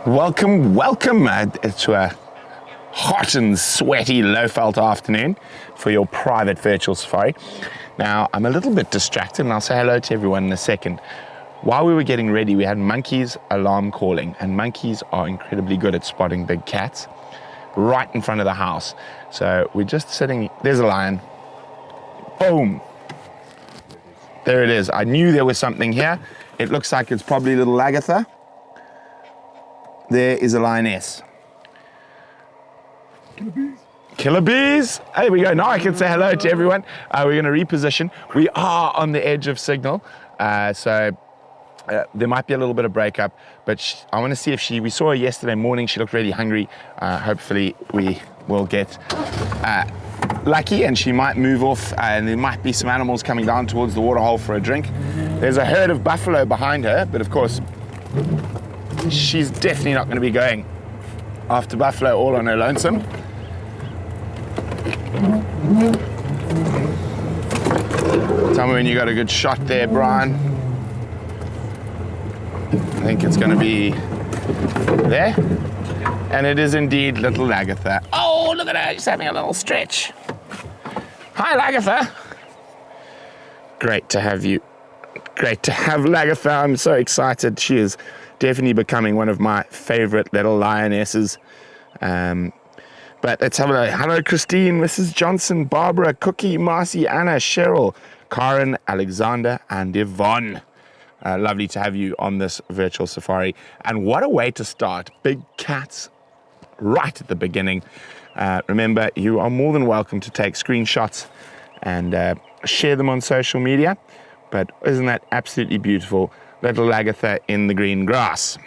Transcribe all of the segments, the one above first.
Welcome to a hot and sweaty Lowveld afternoon for your private virtual safari. Now, I'm a little bit distracted and I'll say hello to everyone in a second. While we were getting ready, we had monkeys alarm calling, and monkeys are incredibly good at spotting big cats right in front of the house. So we're just sitting, there's a lion. Boom. There it is. I knew there was something here. It looks like it's probably little Agatha. There is a lioness. Killer bees. There we go. Now I can say hello to everyone. We're going to reposition. We are on the edge of signal, so there might be a little bit of breakup, but I want to see if we saw her yesterday morning. She looked really hungry. Hopefully we will get lucky and she might move off, and there might be some animals coming down towards the waterhole for a drink. There's a herd of buffalo behind her, but of course she's definitely not going to be going after buffalo all on her lonesome. Tell me when you got a good shot there, Brian. I think it's going to be there. And it is indeed little Agatha. Oh, look at her. She's having a little stretch. Hi, Agatha. Great to have you. Great to have Agatha. I'm so excited. She is definitely becoming one of my favorite little lionesses. But let's have a look. Hello, Christine, Mrs. Johnson, Barbara, Cookie, Marcy, Anna, Cheryl, Karen, Alexander, and Yvonne. Lovely to have you on this virtual safari. And what a way to start. Big cats right at the beginning. Remember, you are more than welcome to take screenshots and share them on social media. But isn't that absolutely beautiful? Little Agatha in the green grass.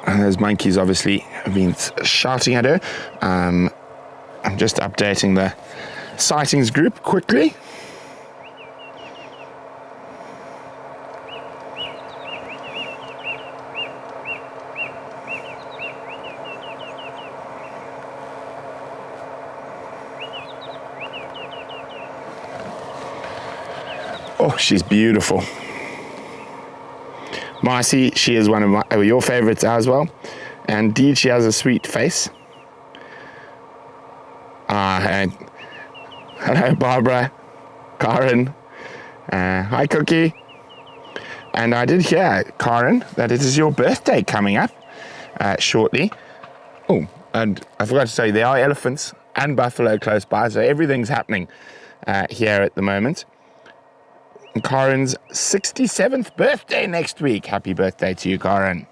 And those monkeys obviously have been shouting at her. I'm just updating the sightings group quickly. Oh, she's beautiful. Marcy, she is one of your favorites as well. And indeed, she has a sweet face. And hello, Barbara, Karen. Hi, Cookie. And I did hear, Karen, that it is your birthday coming up shortly. Oh, and I forgot to say, there are elephants and buffalo close by, so everything's happening here at the moment. And Karen's 67th birthday next week. Happy birthday to you, Karen.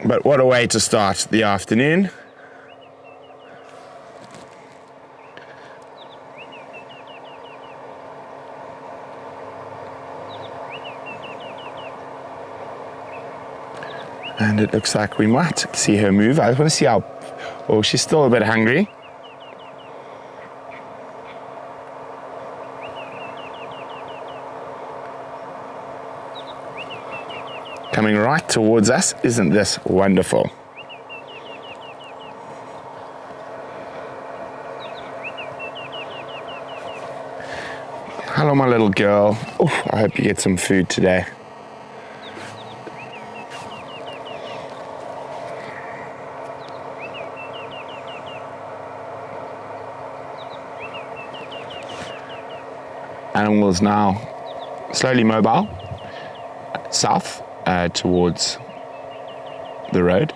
But what a way to start the afternoon. And it looks like we might see her move. I want to see how... Oh, she's still a bit hungry. Coming right towards us. Isn't this wonderful? Hello, my little girl. Oof, I hope you get some food today. Animal is now slowly mobile south. Towards the road.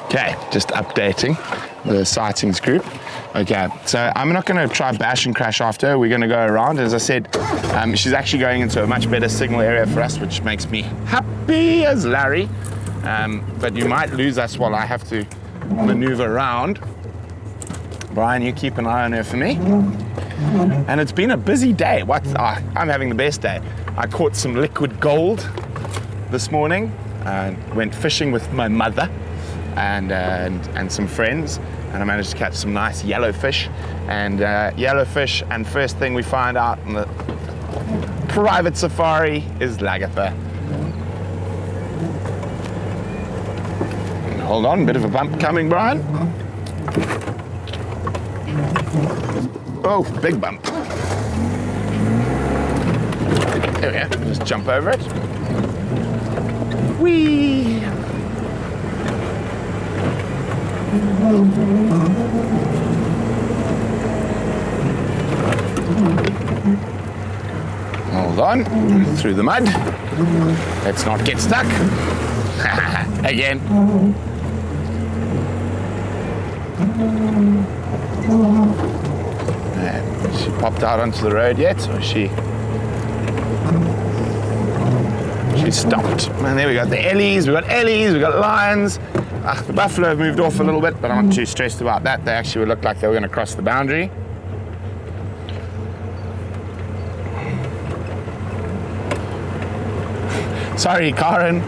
Okay, just updating the sightings group. Okay, so I'm not going to try bash and crash after her. We're going to go around. As I said, she's actually going into a much better signal area for us, which makes me happy as Larry. But you might lose us while I have to maneuver around. Brian, you keep an eye on her for me. And it's been a busy day. I'm having the best day. I caught some liquid gold this morning. Went fishing with my mother and some friends, and I managed to catch some nice yellowfish. And yellowfish, and first thing we find out in the private safari is Agatha. Hold on, bit of a bump coming, Brian. Oh, big bump. There we go, just jump over it. Whee! Hold on, through the mud. Let's not get stuck. Again. And she popped out onto the road yet, or she stopped. And there we got the Ellies, we got lions. The buffalo have moved off a little bit, but I'm not too stressed about that. They actually looked like they were going to cross the boundary. Sorry, Karen.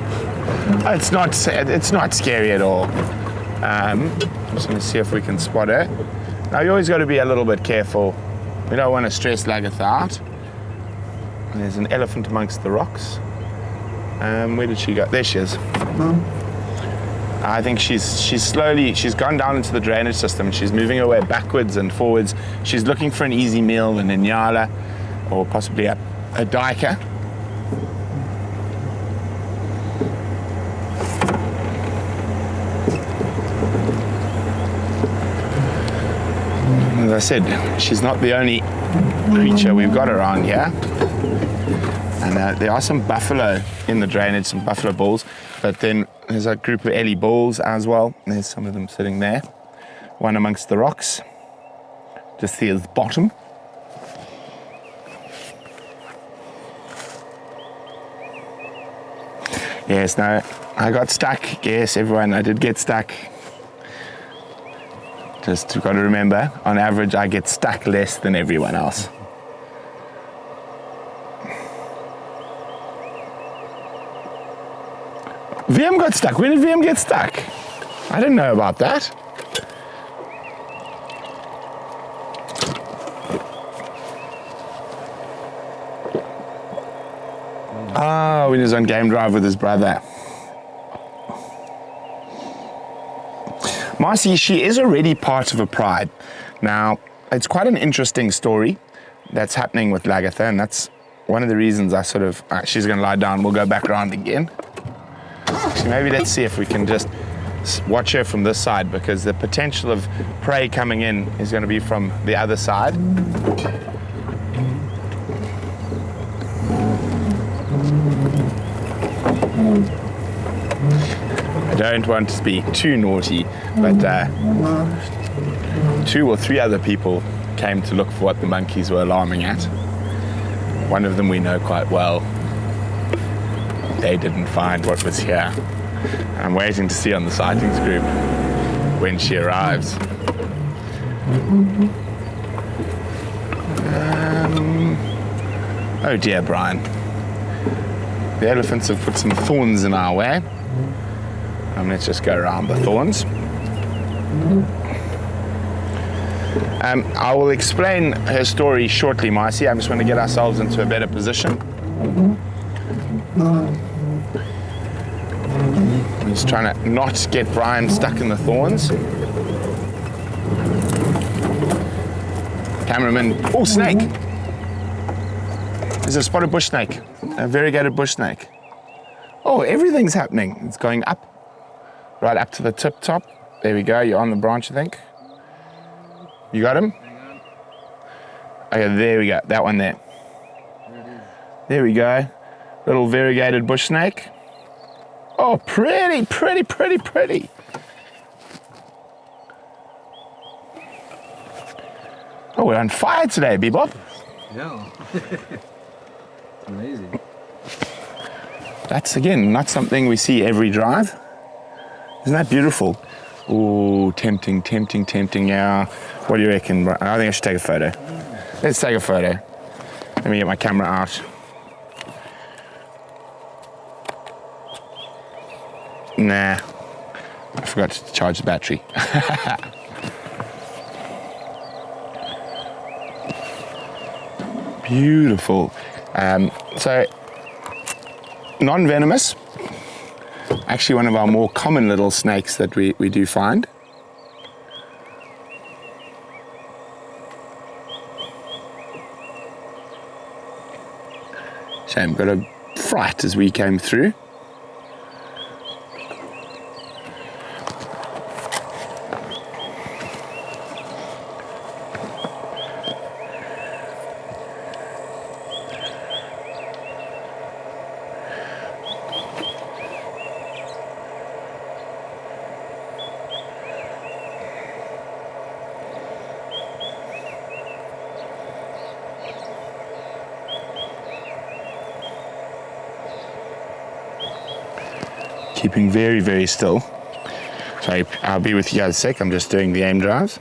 It's not scary at all. Just going to see if we can spot her. Now you always got to be a little bit careful. We don't want to stress Lagatha out. And there's an elephant amongst the rocks. Where did she go? There she is. I think she's gone down into the drainage system and she's moving her way backwards and forwards. She's looking for an easy meal, an inyala, or possibly a duiker. As I said, she's not the only creature we've got around here. And there are some buffalo in the drainage, some buffalo bulls, but then there's a group of Ellie bulls as well. There's some of them sitting there. One amongst the rocks. Just see his bottom. Yes, no, I got stuck. Yes, everyone, I did get stuck. Just got to remember, on average, I get stuck less than everyone else. Wium got stuck. When did Wium get stuck? I didn't know about that. Oh, when he was on game drive with his brother. Marcy, she is already part of a pride. Now, it's quite an interesting story that's happening with Lagatha, and that's one of the reasons I sort of, she's going to lie down, we'll go back around again. So maybe let's see if we can just watch her from this side, because the potential of prey coming in is going to be from the other side. I don't want to be too naughty, but 2 or 3 other people came to look for what the monkeys were alarming at. One of them we know quite well. They didn't find what was here. I'm waiting to see on the sightings group when she arrives. Oh dear, Brian. The elephants have put some thorns in our way. Let's just go around the thorns. I will explain her story shortly, Marcy. I just want to get ourselves into a better position. I'm just trying to not get Brian stuck in the thorns. Cameraman, oh, snake! There's a spotted bush snake, a variegated bush snake. Oh, everything's happening. It's going up, right up to the tip top. There we go, you're on the branch, I think. You got him? Okay, there we go, that one there. There we go, little variegated bush snake. Oh, pretty, pretty, pretty, pretty. Oh, we're on fire today, Bebop. Yeah. Amazing. That's, again, not something we see every drive. Isn't that beautiful? Oh, tempting, tempting, tempting, yeah. What do you reckon? I think I should take a photo. Let's take a photo. Let me get my camera out. Nah, I forgot to charge the battery. Beautiful. So, non-venomous. Actually one of our more common little snakes that we do find. Shame, got a fright as we came through. Keeping very, very still. So I'll be with you guys a sec. I'm just doing the aim drives.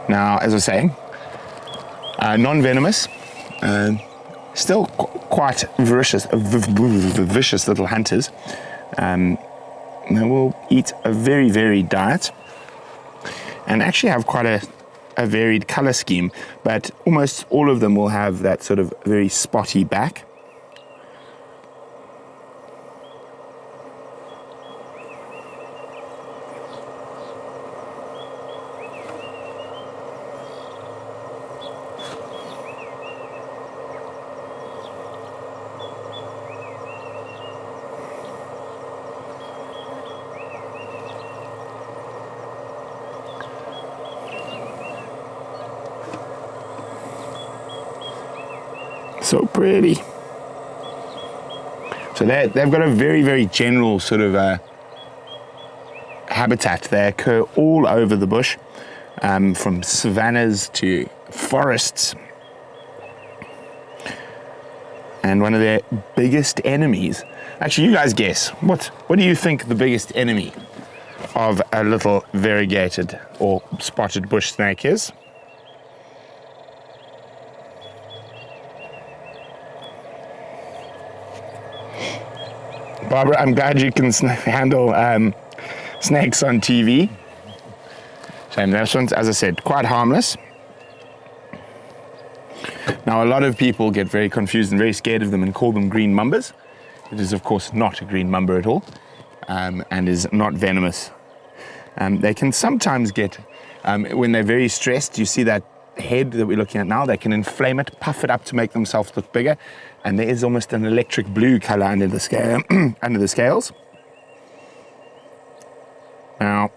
Now, as I was saying, non-venomous. Still quite vicious little hunters. They will eat a very varied diet and actually have quite a varied color scheme, but almost all of them will have that sort of very spotty back. So pretty. So they've got a very, very general sort of habitat. They occur all over the bush, from savannas to forests. And one of their biggest enemies, actually, you guys guess, what do you think the biggest enemy of a little variegated or spotted bush snake is? Barbara, I'm glad you can handle snakes on TV. Shame, this one's, as I said, quite harmless. Now, a lot of people get very confused and very scared of them and call them green mambas. It is, of course, not a green mamba at all, and is not venomous. They can sometimes get, when they're very stressed, you see that head that we're looking at now, they can inflame it, puff it up to make themselves look bigger, and there is almost an electric blue color under the scale, under the scales. Now,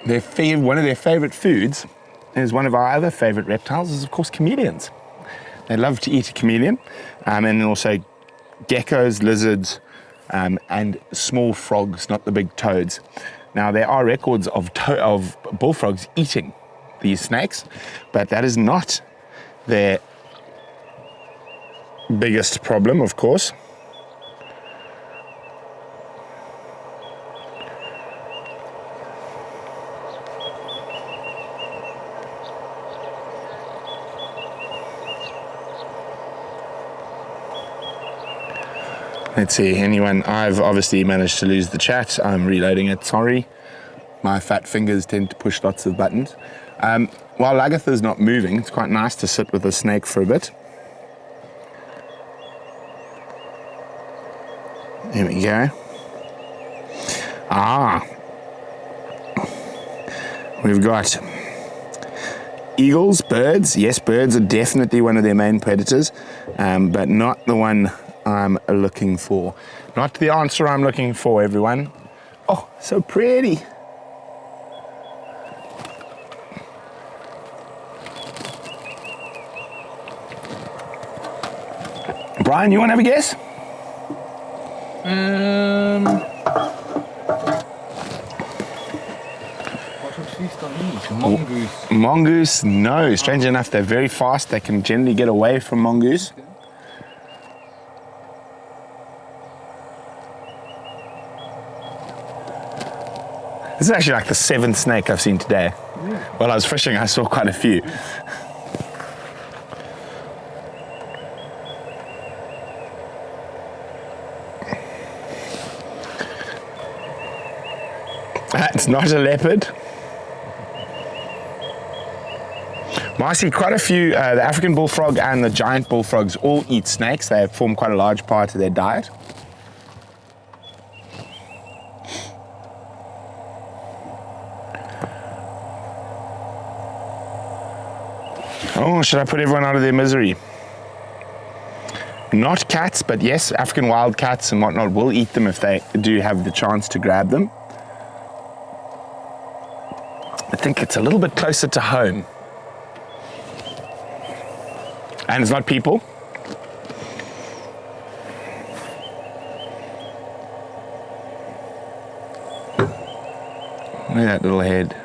one of their favorite foods is one of our other favorite reptiles is, of course, chameleons. They love to eat a chameleon, and then also geckos, lizards, and small frogs, not the big toads. Now, there are records of bullfrogs eating these snakes, but that is not their biggest problem, of course. Let's see, anyone? I've obviously managed to lose the chat. I'm reloading it, sorry. My fat fingers tend to push lots of buttons. While Lagatha's not moving, it's quite nice to sit with a snake for a bit. Here we go. We've got eagles, birds. Yes, birds are definitely one of their main predators, but not the one I'm looking for. Not the answer I'm looking for, everyone. Oh, so pretty. Brian, you want to have a guess? Mongoose. Mongoose, no. Strangely enough, they're very fast. They can generally get away from mongoose. This is actually like the 7th snake I've seen today. While I was fishing, I saw quite a few. It's not a leopard. Marcy, quite a few, the African bullfrog and the giant bullfrogs all eat snakes. They form quite a large part of their diet. Oh, should I put everyone out of their misery? Not cats, but yes, African wild cats and whatnot will eat them if they do have the chance to grab them. I think it's a little bit closer to home. And it's not people. Look at that little head.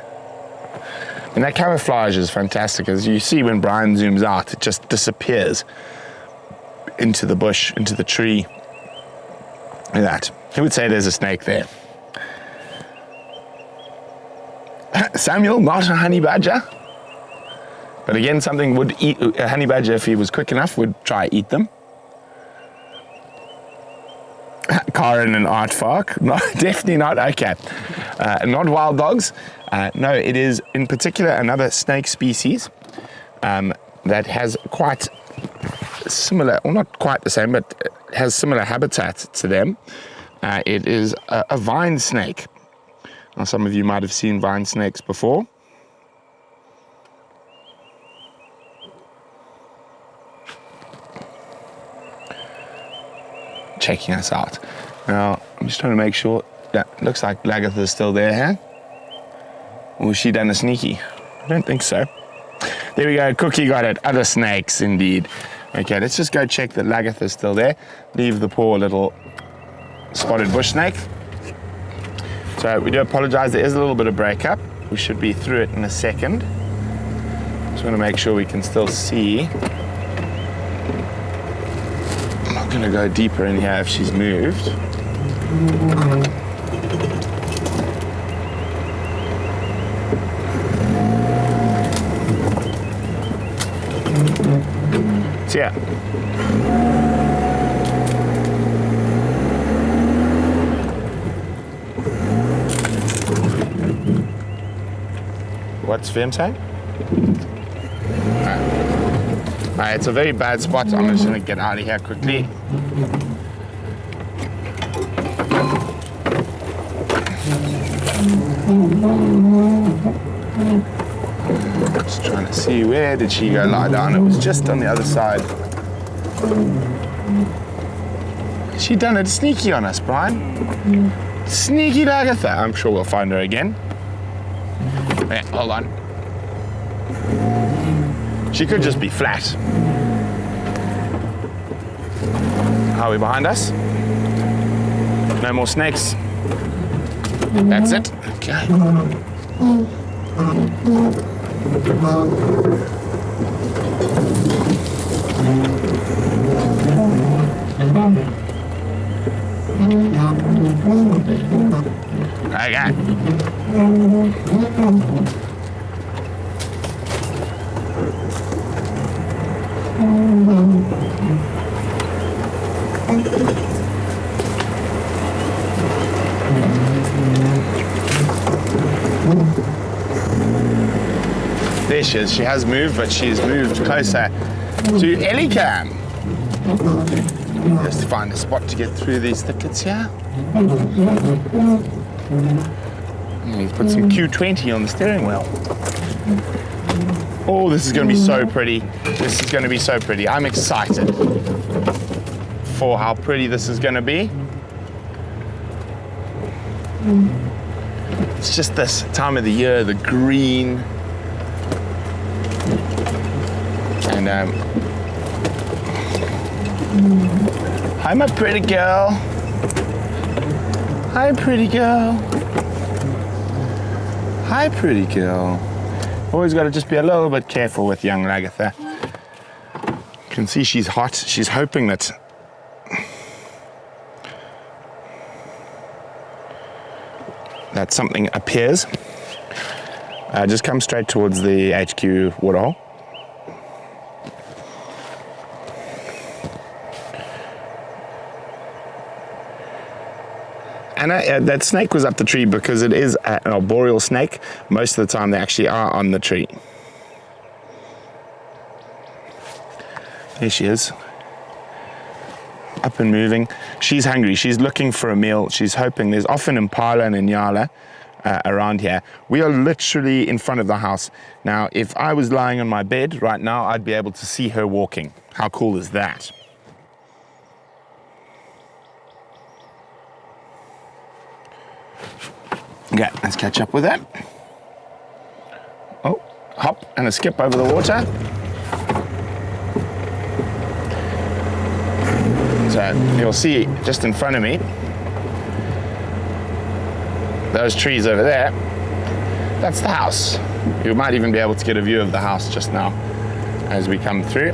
And that camouflage is fantastic. As you see when Brian zooms out, it just disappears into the bush, into the tree. Look at that. Who would say there's a snake there? Samuel, not a honey badger. But again, something would eat, a honey badger, if he was quick enough, would try eat them. Karen and Art Fark, no, definitely not, okay. Not wild dogs. No, it is in particular another snake species that has quite similar, well not quite the same, but has similar habitat to them. It is a vine snake. Now, some of you might have seen vine snakes before. Checking us out. Now, I'm just trying to make sure that looks like Lagatha's still there, huh? Or has she done a sneaky? I don't think so. There we go, Cookie got it. Other snakes, indeed. Okay, let's just go check that Lagatha's still there. Leave the poor little spotted bush snake. So we do apologize, there is a little bit of breakup. We should be through it in a second. Just want to make sure we can still see. I'm not going to go deeper in here if she's moved. So yeah. What's Vim saying? Alright, it's a very bad spot. I'm just going to get out of here quickly. Just trying to see, where did she go lie down? It was just on the other side. She done it sneaky on us, Brian. Sneaky Lagatha. I'm sure we'll find her again. Wait, hold on. She could just be flat. Are we behind us? No more snakes. That's it. Okay. Okay. There she is. She has moved, but she's moved closer to Ellicam. Just to find a spot to get through these thickets here. He's put some Q20 on the steering wheel. Oh, this is going to be so pretty. This is going to be so pretty. I'm excited for how pretty this is going to be. It's just this time of the year, the green. And hi, my pretty girl. Hi, pretty girl. Hi, pretty girl. Always got to just be a little bit careful with young Lagatha. You can see she's hot. She's hoping that something appears. Just come straight towards the HQ waterhole. Anna, that snake was up the tree because it is an arboreal snake. Most of the time they actually are on the tree. Here she is. Up and moving. She's hungry. She's looking for a meal. She's hoping. There's often impala and inyala around here. We are literally in front of the house. Now, if I was lying on my bed right now, I'd be able to see her walking. How cool is that? Okay, let's catch up with that. Oh, hop and a skip over the water. So you'll see just in front of me, those trees over there, that's the house. You might even be able to get a view of the house just now as we come through.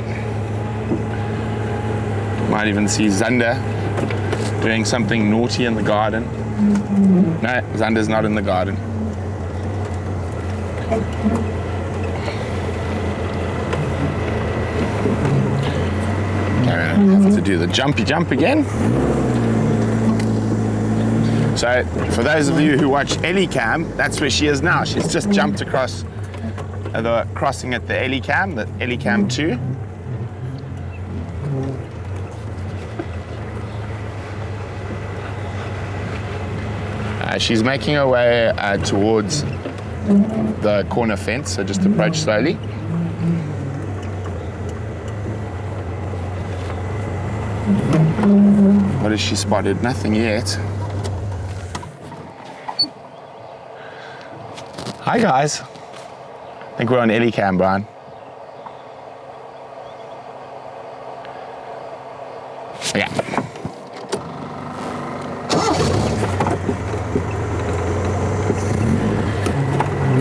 Might even see Zander doing something naughty in the garden. No, Zander's not in the garden. Okay, I have to do the jumpy jump again. So, for those of you who watch Ellie Cam, that's where she is now. She's just jumped across the crossing at the Ellie Cam 2. She's making her way towards the corner fence, so just approach slowly. What has she spotted? Nothing yet. Hi guys. I think we're on Ellie Cam, Brian. Yeah.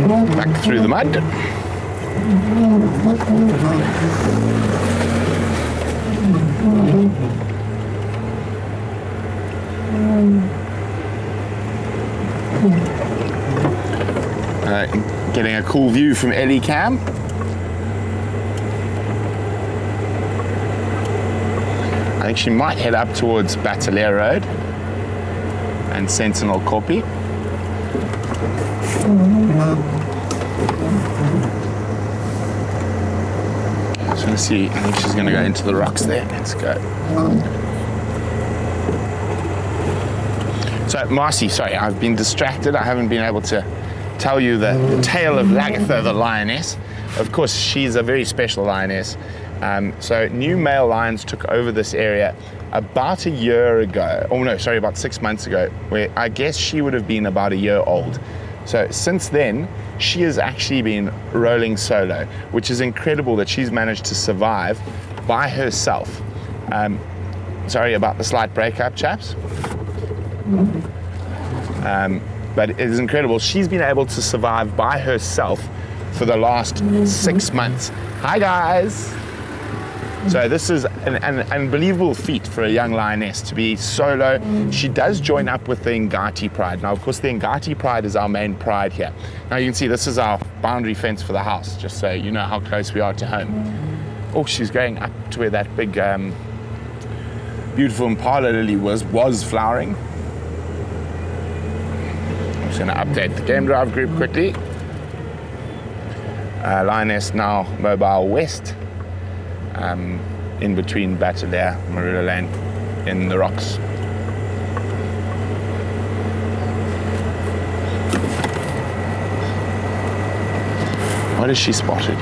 Back through the mud. Getting a cool view from Ellie Cam. I think she might head up towards Bataleur Road and Sentinel Kopi. So let's see, I think she's gonna go into the rocks there. Let's go. So Marcy, sorry, I've been distracted. I haven't been able to tell you the tale of Lagatha, the lioness. Of course, she's a very special lioness. So new male lions took over this area about a year ago. Oh no, sorry, about 6 months ago, where I guess she would have been about a year old. So since then, she has actually been rolling solo, which is incredible that she's managed to survive by herself. Sorry about the slight breakup, chaps. But it is incredible. She's been able to survive by herself for the last 6 months. Hi guys. So this is an unbelievable feat for a young lioness to be solo. She does join up with the Ngati Pride. Now, of course, the Ngati Pride is our main pride here. Now you can see this is our boundary fence for the house, just so you know how close we are to home. Oh, she's going up to where that big, beautiful impala lily was flowering. I'm just gonna update the game drive group quickly. Lioness now mobile west. In between Bataleur, Marula Lane, in the rocks. What has she spotted?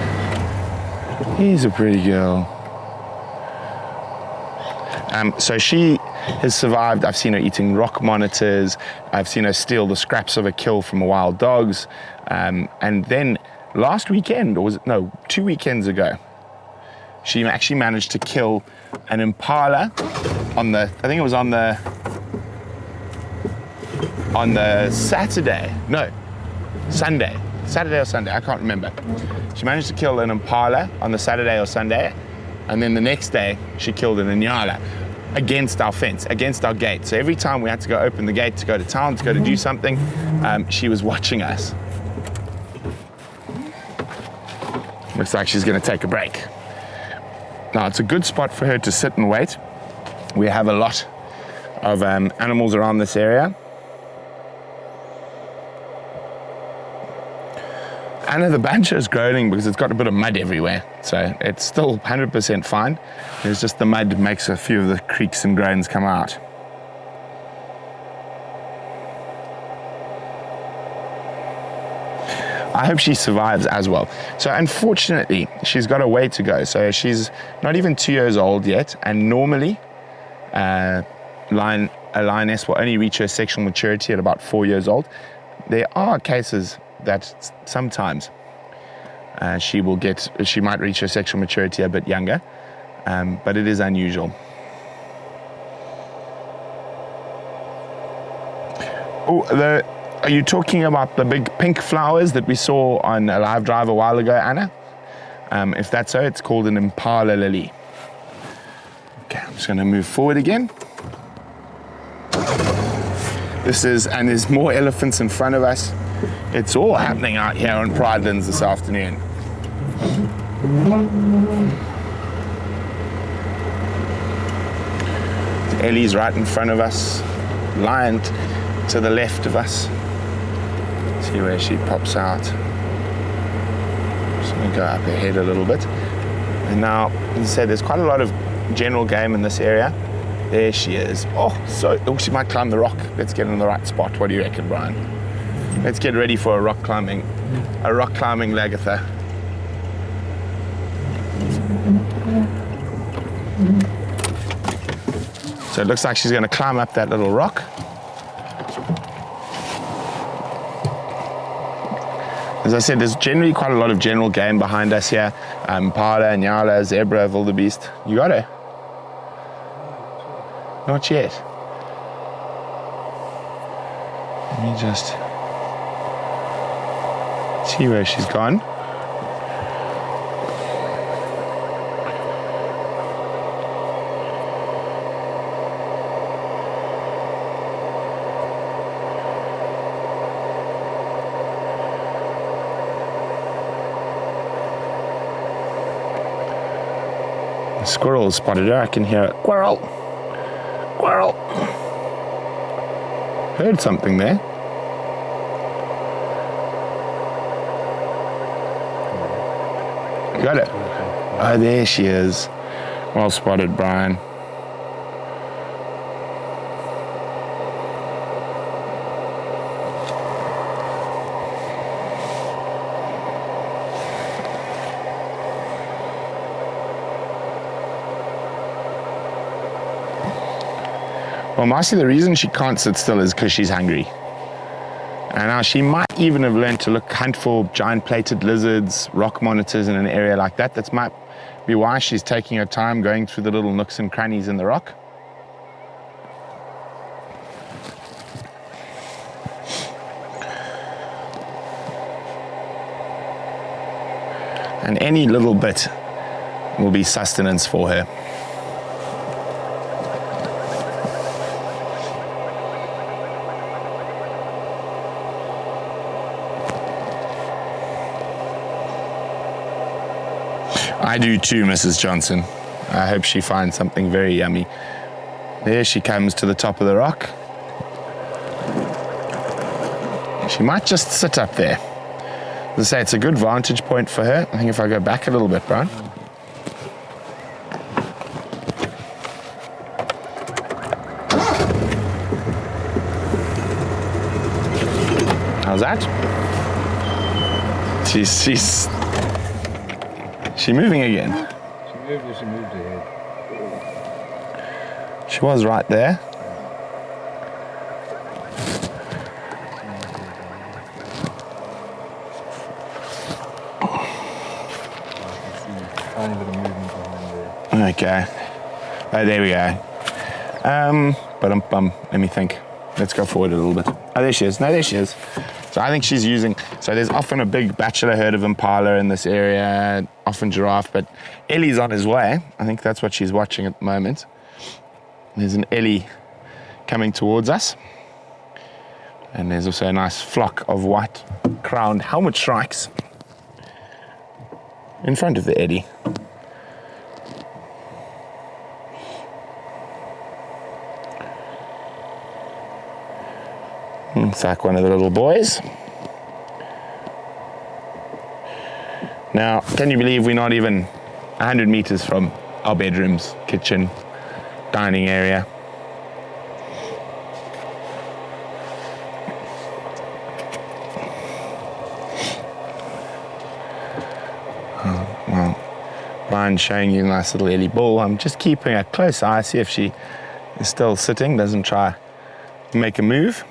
He's a pretty girl. So she has survived. I've seen her eating rock monitors. I've seen her steal the scraps of a kill from wild dogs. And then last weekend, or was it, no, 2 weekends ago, she actually managed to kill an impala on the, I think it was on the Saturday, no, Sunday or Sunday, I can't remember. She managed to kill an impala on the Saturday or Sunday, and then the next day she killed an inyala against our fence, against our gate. So every time we had to go open the gate to go to town, to go to do something, she was watching us. Looks like she's gonna take a break. Now, it's a good spot for her to sit and wait. We have a lot of animals around this area. I know the banjo is groaning because it's got a bit of mud everywhere, so it's still 100% fine. There's just the mud makes a few of the creaks and groans come out. I hope she survives as well. So unfortunately, she's got a way to go. So she's not even 2 years old yet, and normally a lioness will only reach her sexual maturity at about 4 years old. There are cases that sometimes she might reach her sexual maturity a bit younger, but it is unusual. Are you talking about the big pink flowers that we saw on a live drive a while ago, Anna? If that's so, it's called an impala lily. Okay, I'm just going to move forward again. And there's more elephants in front of us. It's all happening out here on Pridelands this afternoon. Ellie's right in front of us, lion to the left of us. See where she pops out. Just going to go up ahead a little bit. And now, as I said, there's quite a lot of general game in this area. There she is. Oh, she might climb the rock. Let's get in the right spot. What do you reckon, Brian? Let's get ready for a rock climbing Lagatha. So it looks like she's going to climb up that little rock. As I said, there's generally quite a lot of general game behind us here. Impala, Nyala, zebra, wildebeest. You got her? Not yet. Let me just see where she's gone. The squirrel spotted her. I can hear it. Squirrel. Squirrel. Heard something there. Got it. Oh, there she is. Well spotted, Brian. Well, Marcy, the reason she can't sit still is because she's hungry. And now she might even have learned to hunt for giant plated lizards, rock monitors in an area like that. That might be why she's taking her time going through the little nooks and crannies in the rock. And any little bit will be sustenance for her. I do too, Mrs. Johnson. I hope she finds something very yummy. There she comes to the top of the rock. She might just sit up there. As I say, it's a good vantage point for her. I think if I go back a little bit, Brian. How's that? She's moving again. She moved ahead. She was right there. Tiny bit of movement behind there. Okay. Oh, there we go. Let me think. Let's go forward a little bit. Oh, there she is. No, there she is. So I think she's using, so there's often a big bachelor herd of impala in this area, often giraffe, but Ellie's on his way. I think that's what she's watching at the moment. There's an Ellie coming towards us. And there's also a nice flock of white crowned helmet shrikes in front of the eddy. It's like one of the little boys. Now, can you believe we're not even 100 meters from our bedrooms, kitchen, dining area? Brian's showing you a nice little Ellie bull. I'm just keeping a close eye, see if she is still sitting, doesn't try to make a move.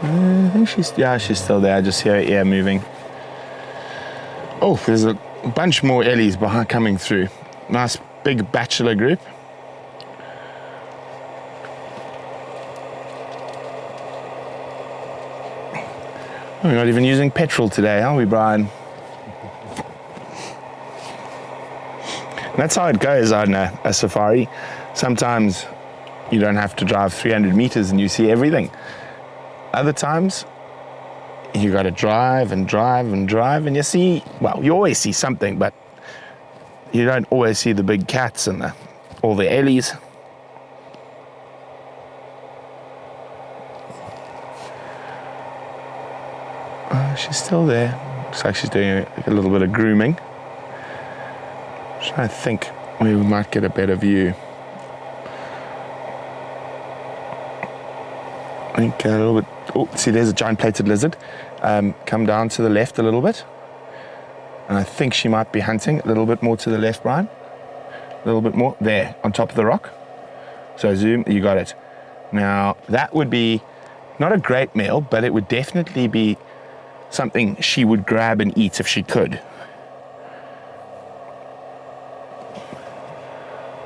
I think she's still there. I just hear her ear moving. Oh, there's a bunch more Ellies behind coming through. Nice big bachelor group. We're not even using petrol today, are we, Brian? That's how it goes on a safari. Sometimes you don't have to drive 300 meters and you see everything. Other times, you got to drive and drive and drive, and you see, well, you always see something, but you don't always see the big cats and all the Ellies. She's still there. Looks like she's doing a little bit of grooming. Trying to think where we might get a better view. I think a little bit. Oh, see, there's a giant plated lizard. Come down to the left a little bit. And I think she might be hunting a little bit more to the left, Brian. A little bit more. There, on top of the rock. So zoom, you got it. Now, that would be not a great meal, but it would definitely be something she would grab and eat if she could.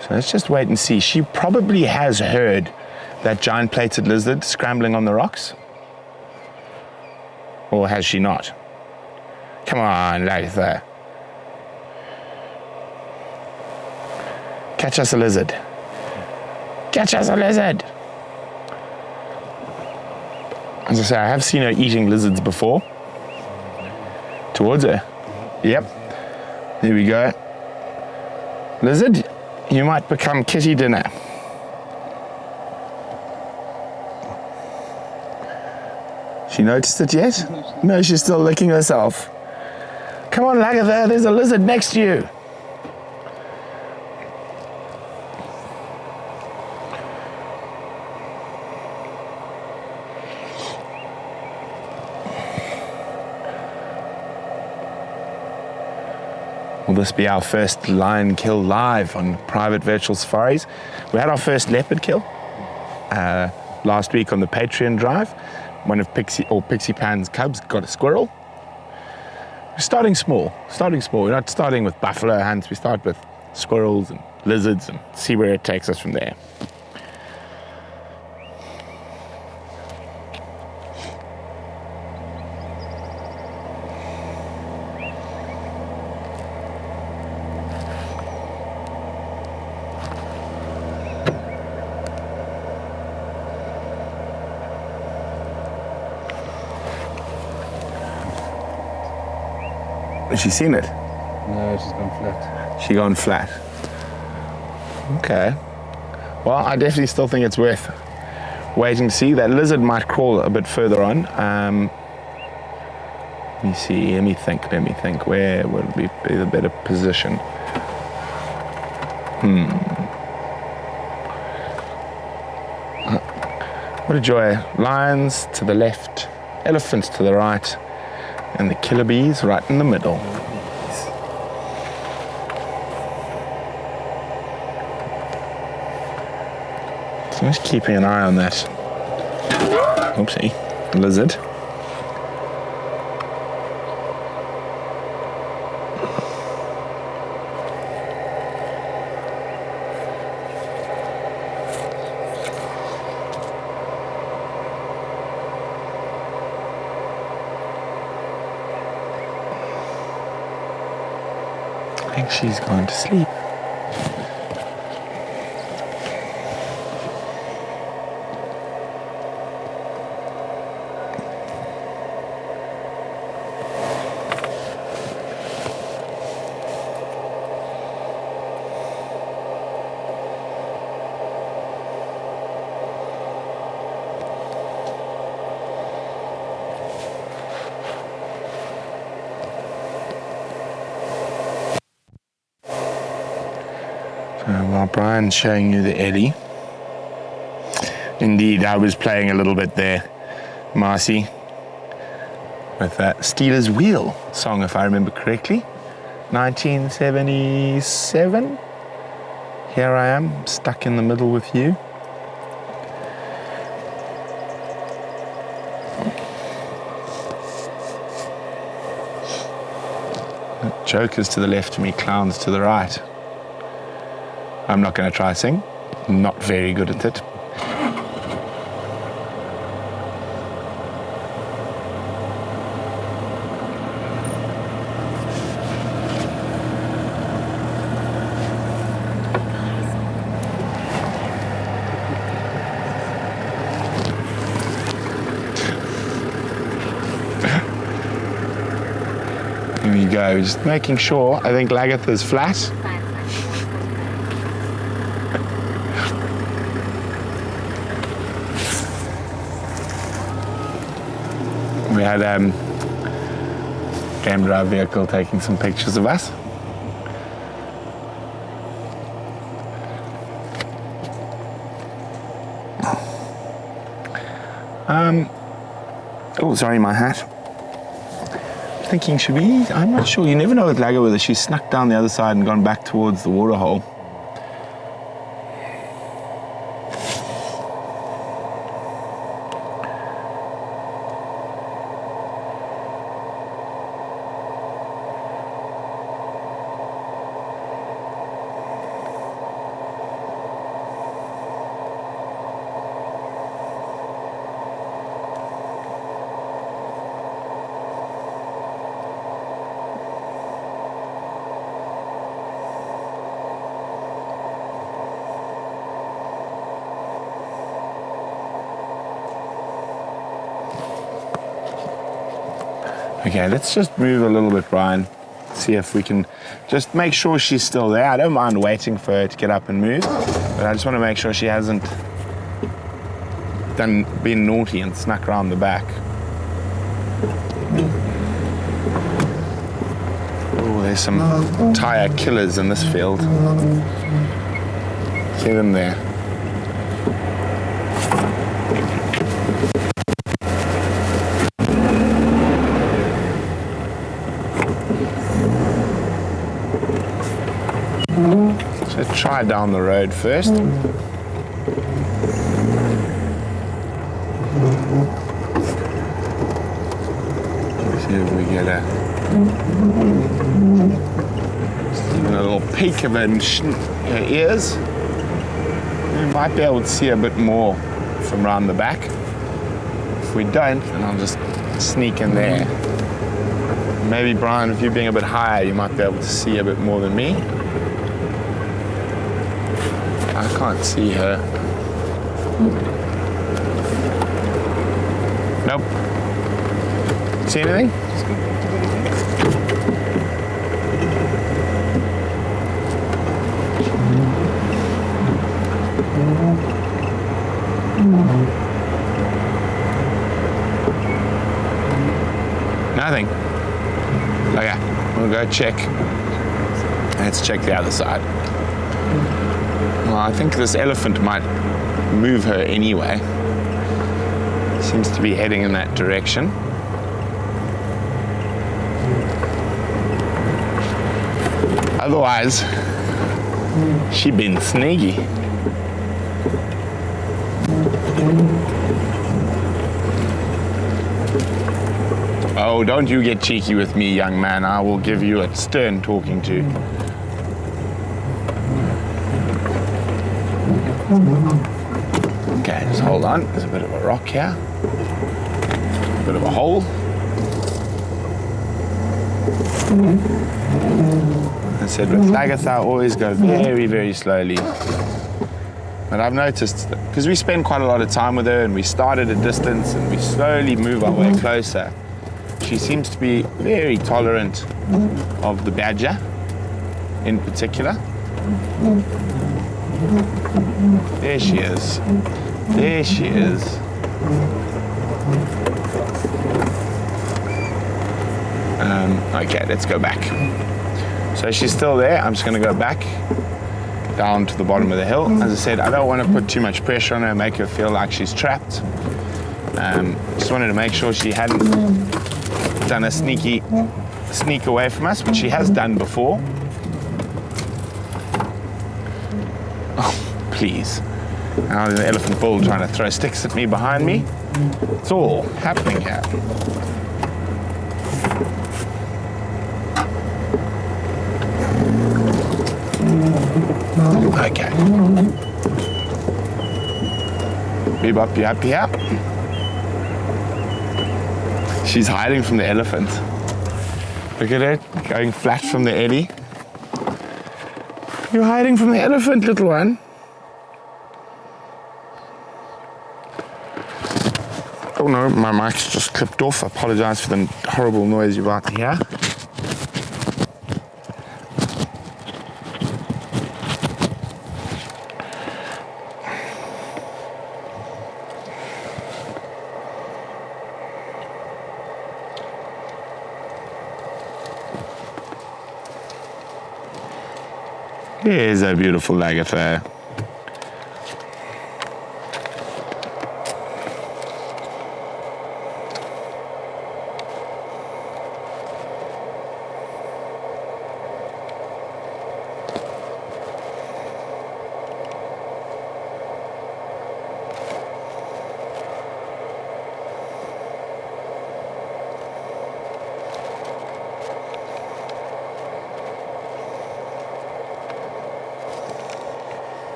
So let's just wait and see. She probably has heard that giant plated lizard scrambling on the rocks. Or has she not? Come on, Lagatha. Catch us a lizard. Catch us a lizard. As I say, I have seen her eating lizards before. Towards her. Yep. There we go. Lizard, you might become kitty dinner. She noticed it yet? No, she's still licking herself. Come on, Lagatha, there's a lizard next to you. Will this be our first lion kill live on private virtual safaris? We had our first leopard kill last week on the Patron drive. One of Pixie Pan's cubs got a squirrel. We're starting small. We're not starting with buffalo hunts. We start with squirrels and lizards and see where it takes us from there. Has she seen it? No, she's gone flat. She gone flat. Okay. Well, I definitely still think it's worth waiting to see. That lizard might crawl a bit further on. Let me see. Let me think. Where would be the better position? What a joy. Lions to the left, elephants to the right, and the killer bees right in the middle. So I'm just keeping an eye on that. Oopsie, lizard. think she's gone to sleep. While Brian's showing you the Ellie, indeed, I was playing a little bit there, Marcy, with that Steelers Wheel song, if I remember correctly, 1977. Here I am, stuck in the middle with you. Jokers to the left of me, clowns to the right. I'm not going to try sing. Not very good at it. Here we go, just making sure. I think Lagatha's flat. We had camera our vehicle taking some pictures of us. Oh, sorry, my hat. Thinking, should we? I'm not sure. You never know with Laga whether she's snuck down the other side and gone back towards the water hole. Okay, let's just move a little bit, Brian. See if we can just make sure she's still there. I don't mind waiting for her to get up and move, but I just want to make sure she hasn't been naughty and snuck around the back. Oh, there's some tire killers in this field. See them there. So try down the road first. See if we get even a little peek of her ears. We might be able to see a bit more from round the back. If we don't, then I'll just sneak in there. Maybe, Brian, if you're being a bit higher, you might be able to see a bit more than me. I can't see her. Nope. See anything? Nothing. Okay, we'll go check. Let's check the other side. Well, I think this elephant might move her anyway. Seems to be heading in that direction. Otherwise, she been sneaky. Oh, don't you get cheeky with me, young man. I will give you a stern talking to. Okay, just hold on. There's a bit of a rock here. A bit of a hole. I said with Lagatha, always go very, very slowly. But I've noticed, because we spend quite a lot of time with her and we start at a distance and we slowly move our way closer, she seems to be very tolerant of the badger in particular. There she is. There she is. Okay, let's go back. So she's still there. I'm just going to go back down to the bottom of the hill. As I said, I don't want to put too much pressure on her, make her feel like she's trapped. Just wanted to make sure she hadn't done a sneak away from us, which she has done before. Oh, please. Now there's an elephant bull trying to throw sticks at me behind me. It's all happening here. Okay. Bebop, yap, yap. She's hiding from the elephant. Look at her, going flat from the eddy. You're hiding from the elephant, little one. Oh no, my mic's just clipped off. I apologize for the horrible noise you're about to hear. Here's a beautiful Lagatha.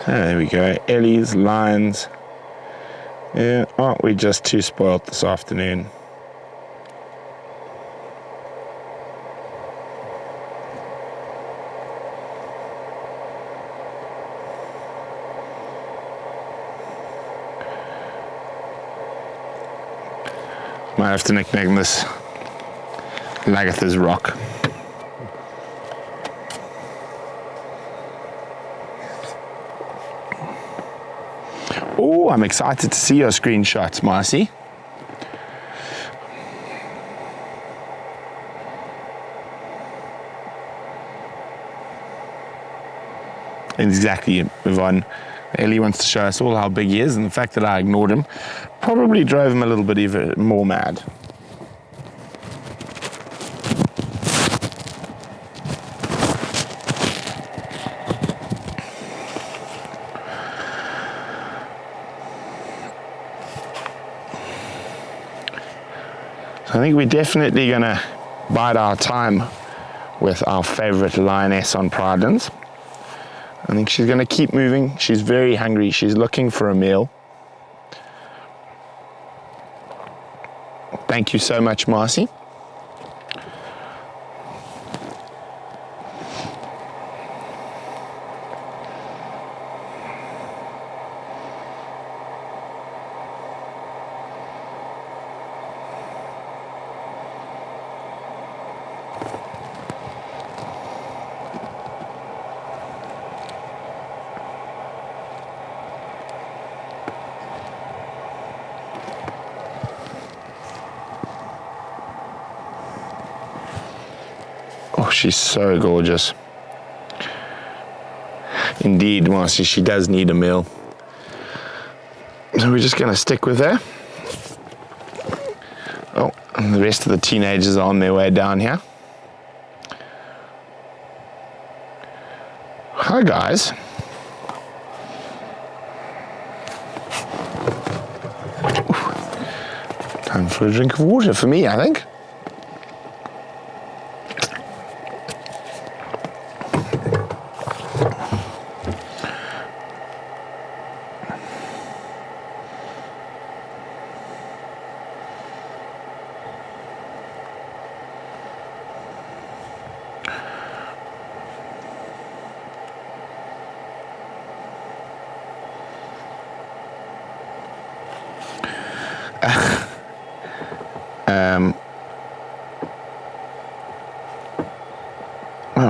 There we go, Ellie's lines. Yeah, aren't we just too spoilt this afternoon? Might have to nickname this Lagatha's Rock. Oh, I'm excited to see your screenshots, Marcy. Exactly, Yvonne. Ellie wants to show us all how big he is, and the fact that I ignored him probably drove him a little bit even more mad. I think we're definitely going to bide our time with our favorite lioness on Pridelands. I think she's going to keep moving. She's very hungry. She's looking for a meal. Thank you so much, Marcy. Oh, she's so gorgeous. Indeed, Marcy, she does need a meal. So we're just going to stick with her. Oh, and the rest of the teenagers are on their way down here. Hi, guys. Ooh. Time for a drink of water for me, I think.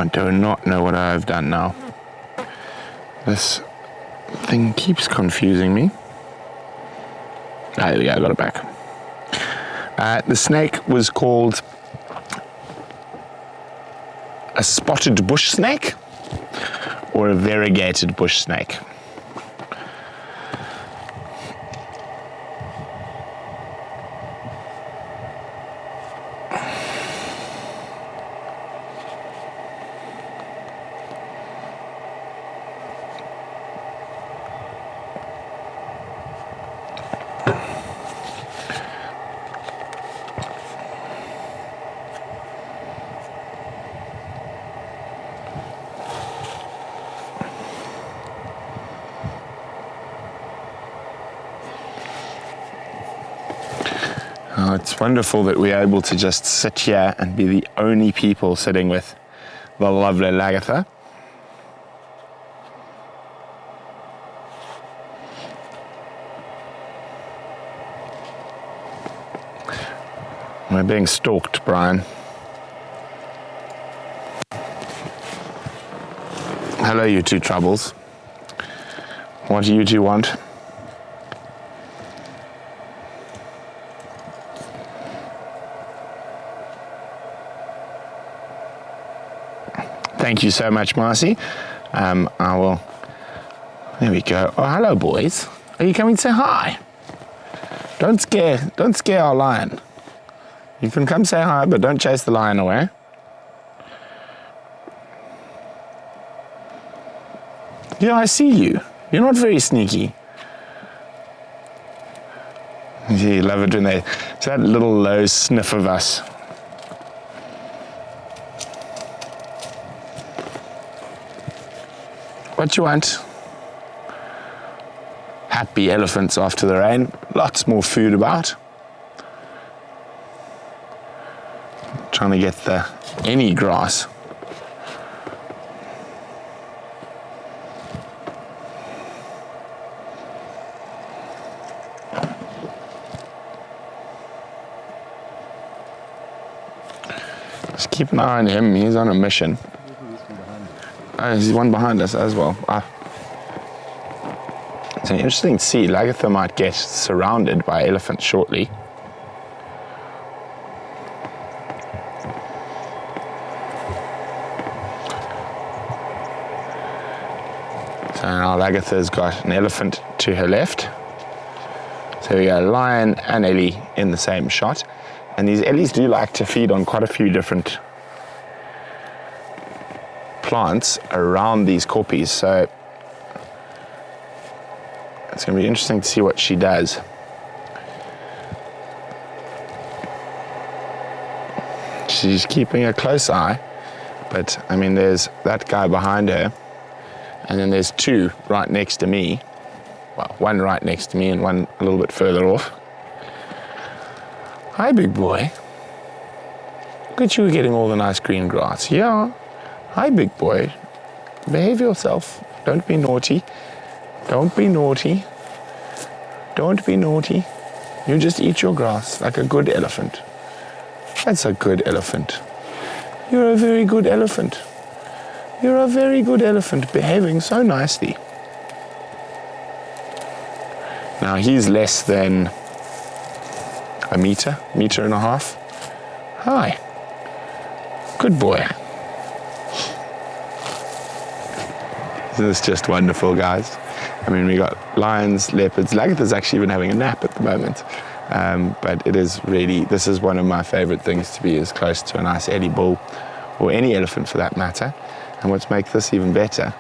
I do not know what I've done now. This thing keeps confusing me. Ah, there we go, I got it back. The snake was called a spotted bush snake or a variegated bush snake. Oh, it's wonderful that we're able to just sit here and be the only people sitting with the lovely Lagatha. We're being stalked, Brian. Hello, you two troubles. What do you two want? Thank you so much, Marcy. I will. There we go. Oh, hello, boys. Are you coming to say hi? Don't scare our lion. You can come say hi, but don't chase the lion away. Yeah, I see you. You're not very sneaky. Yeah, you love it when they. It's that little low sniff of us. What you want? Happy elephants after the rain. Lots more food about. Trying to get any grass. Just keep an eye on him. He's on a mission. Oh, there's one behind us as well. It's interesting to see. Lagatha might get surrounded by elephants shortly. So now Lagatha's got an elephant to her left. So we got a lion and Ellie in the same shot. And these Ellies do like to feed on quite a few different plants around these koppies, so it's going to be interesting to see what she does. She's keeping a close eye, but I mean there's that guy behind her, and then there's two right next to me. Well, one right next to me and one a little bit further off. Hi, big boy. Look at you getting all the nice green grass. Yeah. Hi, big boy. Behave yourself. Don't be naughty. Don't be naughty. Don't be naughty. You just eat your grass like a good elephant. That's a good elephant. You're a very good elephant. You're a very good elephant, behaving so nicely. Now he's less than a meter and a half. Hi. Good boy. This is just wonderful, guys. I mean, we got lions, leopards. Lagatha's actually even having a nap at the moment. But it is really, this is one of my favorite things, to be as close to a nice Eddie bull, or any elephant for that matter. And what's makes this even better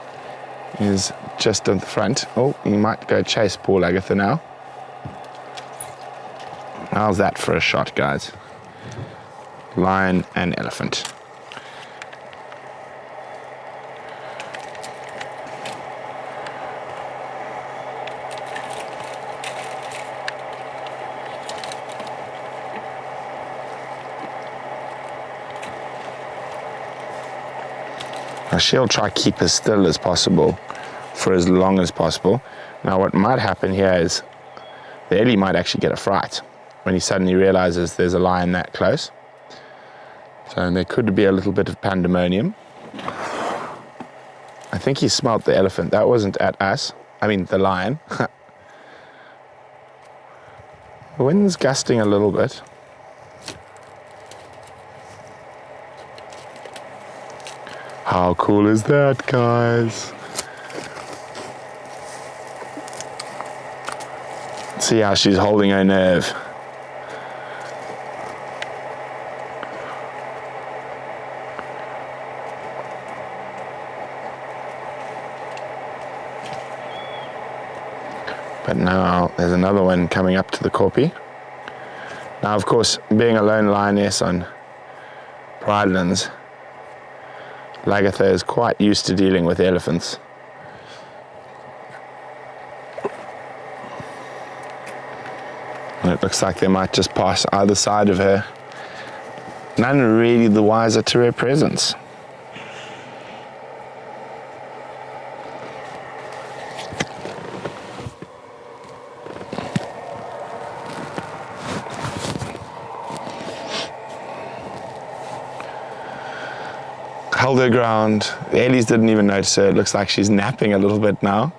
is just on the front. Oh, you might go chase poor Lagatha now. How's that for a shot, guys? Lion and elephant. Now she'll try to keep as still as possible for as long as possible. Now what might happen here is the Ellie might actually get a fright when he suddenly realizes there's a lion that close. So there could be a little bit of pandemonium. think he smelt the elephant. That wasn't at us. I mean, the lion. The wind's gusting a little bit. How cool is that, guys? See how she's holding her nerve. But now there's another one coming up to the kopje. Now, of course, being a lone lioness on Pridelands, Lagatha is quite used to dealing with elephants. And it looks like they might just pass either side of her. None really the wiser to her presence. Held her ground. The Ellies didn't even notice her. It looks like she's napping a little bit now.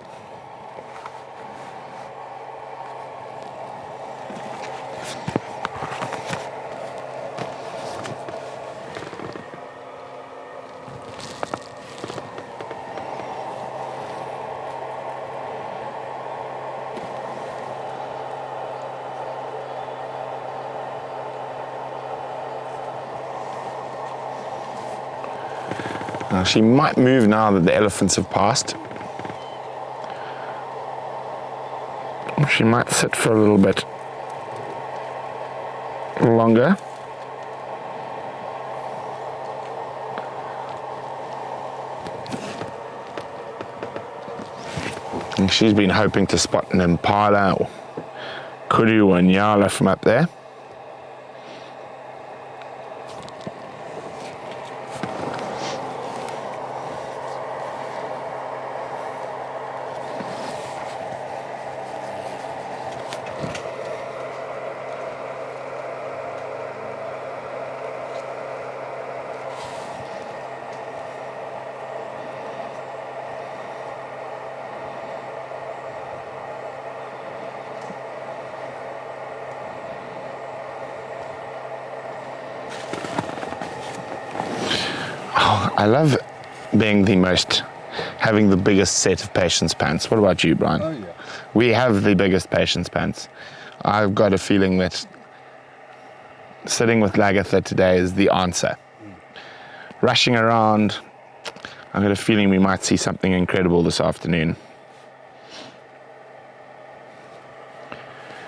Now she might move now that the elephants have passed. She might sit for a little bit longer. And she's been hoping to spot an impala or kudu or nyala from up there. I love having the biggest set of patience pants. What about you, Brian? Oh, yeah. We have the biggest patience pants. I've got a feeling that sitting with Lagatha today is the answer. Rushing around, I've got a feeling we might see something incredible this afternoon.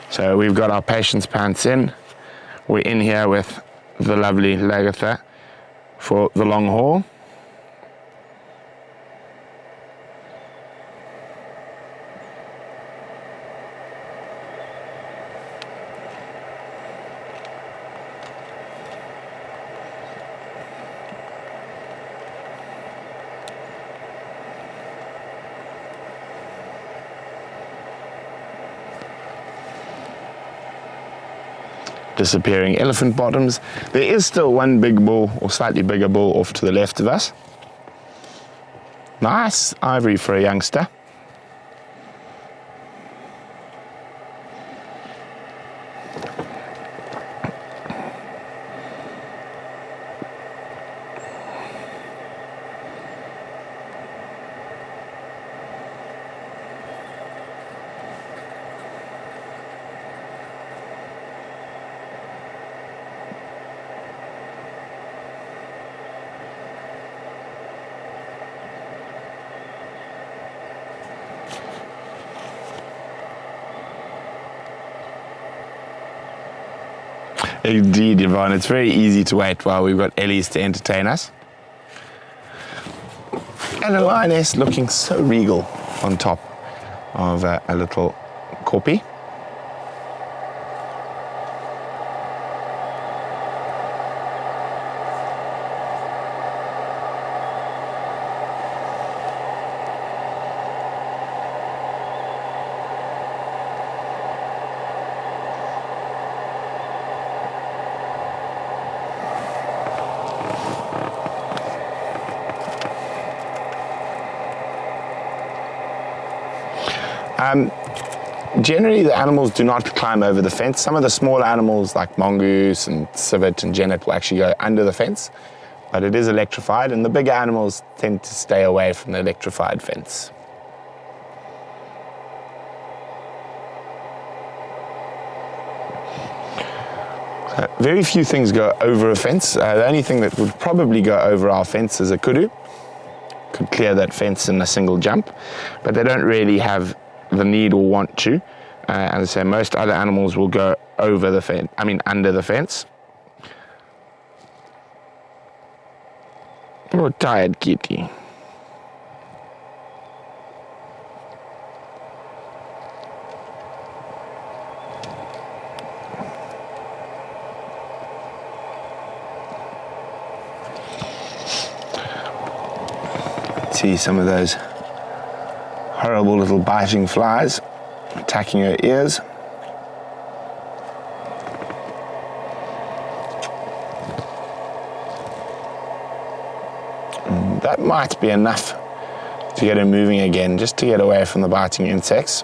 So we've got our patience pants in. We're in here with the lovely Lagatha for the long haul. Disappearing elephant bottoms. There is still one big bull or slightly bigger bull off to the left of us. Nice ivory for a youngster. Indeed, Yvonne. It's very easy to wait while we've got Ellies to entertain us. And a lioness looking so regal on top of a little kopje. Generally, the animals do not climb over the fence. Some of the smaller animals like mongoose and civet and genet will actually go under the fence, but it is electrified, and the bigger animals tend to stay away from the electrified fence. Very few things go over a fence. The only thing that would probably go over our fence is a kudu. Could clear that fence in a single jump, but they don't really have the need or want to. As I say, most other animals will go over the fence, under the fence. Poor tired kitty. See some of those horrible little biting flies attacking her ears. And that might be enough to get her moving again, just to get away from the biting insects.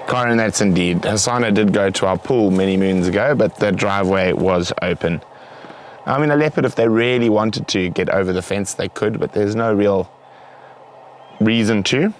Coronets indeed. Hasana did go to our pool many moons ago, but the driveway was open. A leopard, if they really wanted to get over the fence, they could, but there's no real reason to.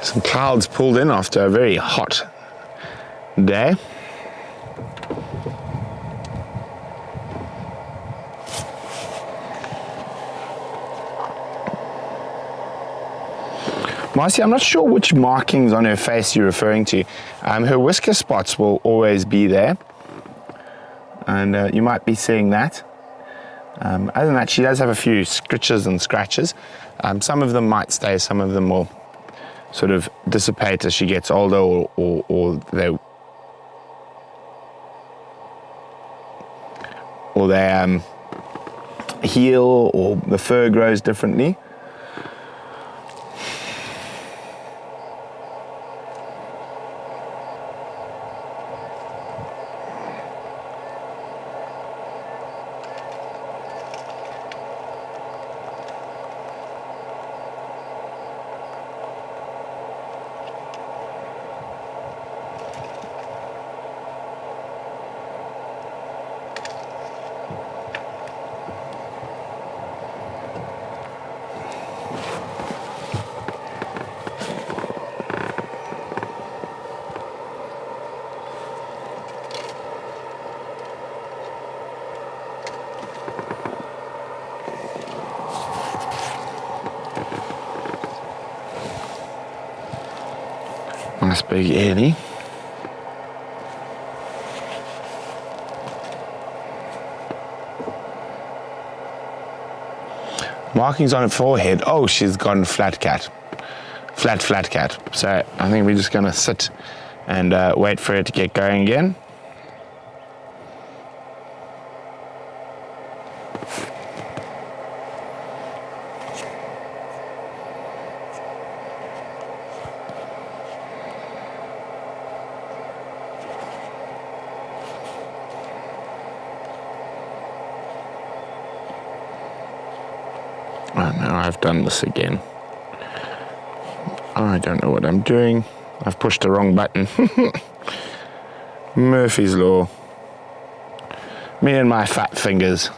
Some clouds pulled in after a very hot day. Marcy, I'm not sure which markings on her face you're referring to. Her whisker spots will always be there, and you might be seeing that. Other than that, she does have a few scritches and scratches. Some of them might stay, some of them will sort of dissipate as she gets older, or they heal, or the fur grows differently. Nice big Annie. Markings on her forehead. Oh, she's gone flat cat. Flat cat. So I think we're just going to sit and wait for her to get going again. Oh no, I've done this again. I don't know what I'm doing. I've pushed the wrong button. Murphy's Law. Me and my fat fingers.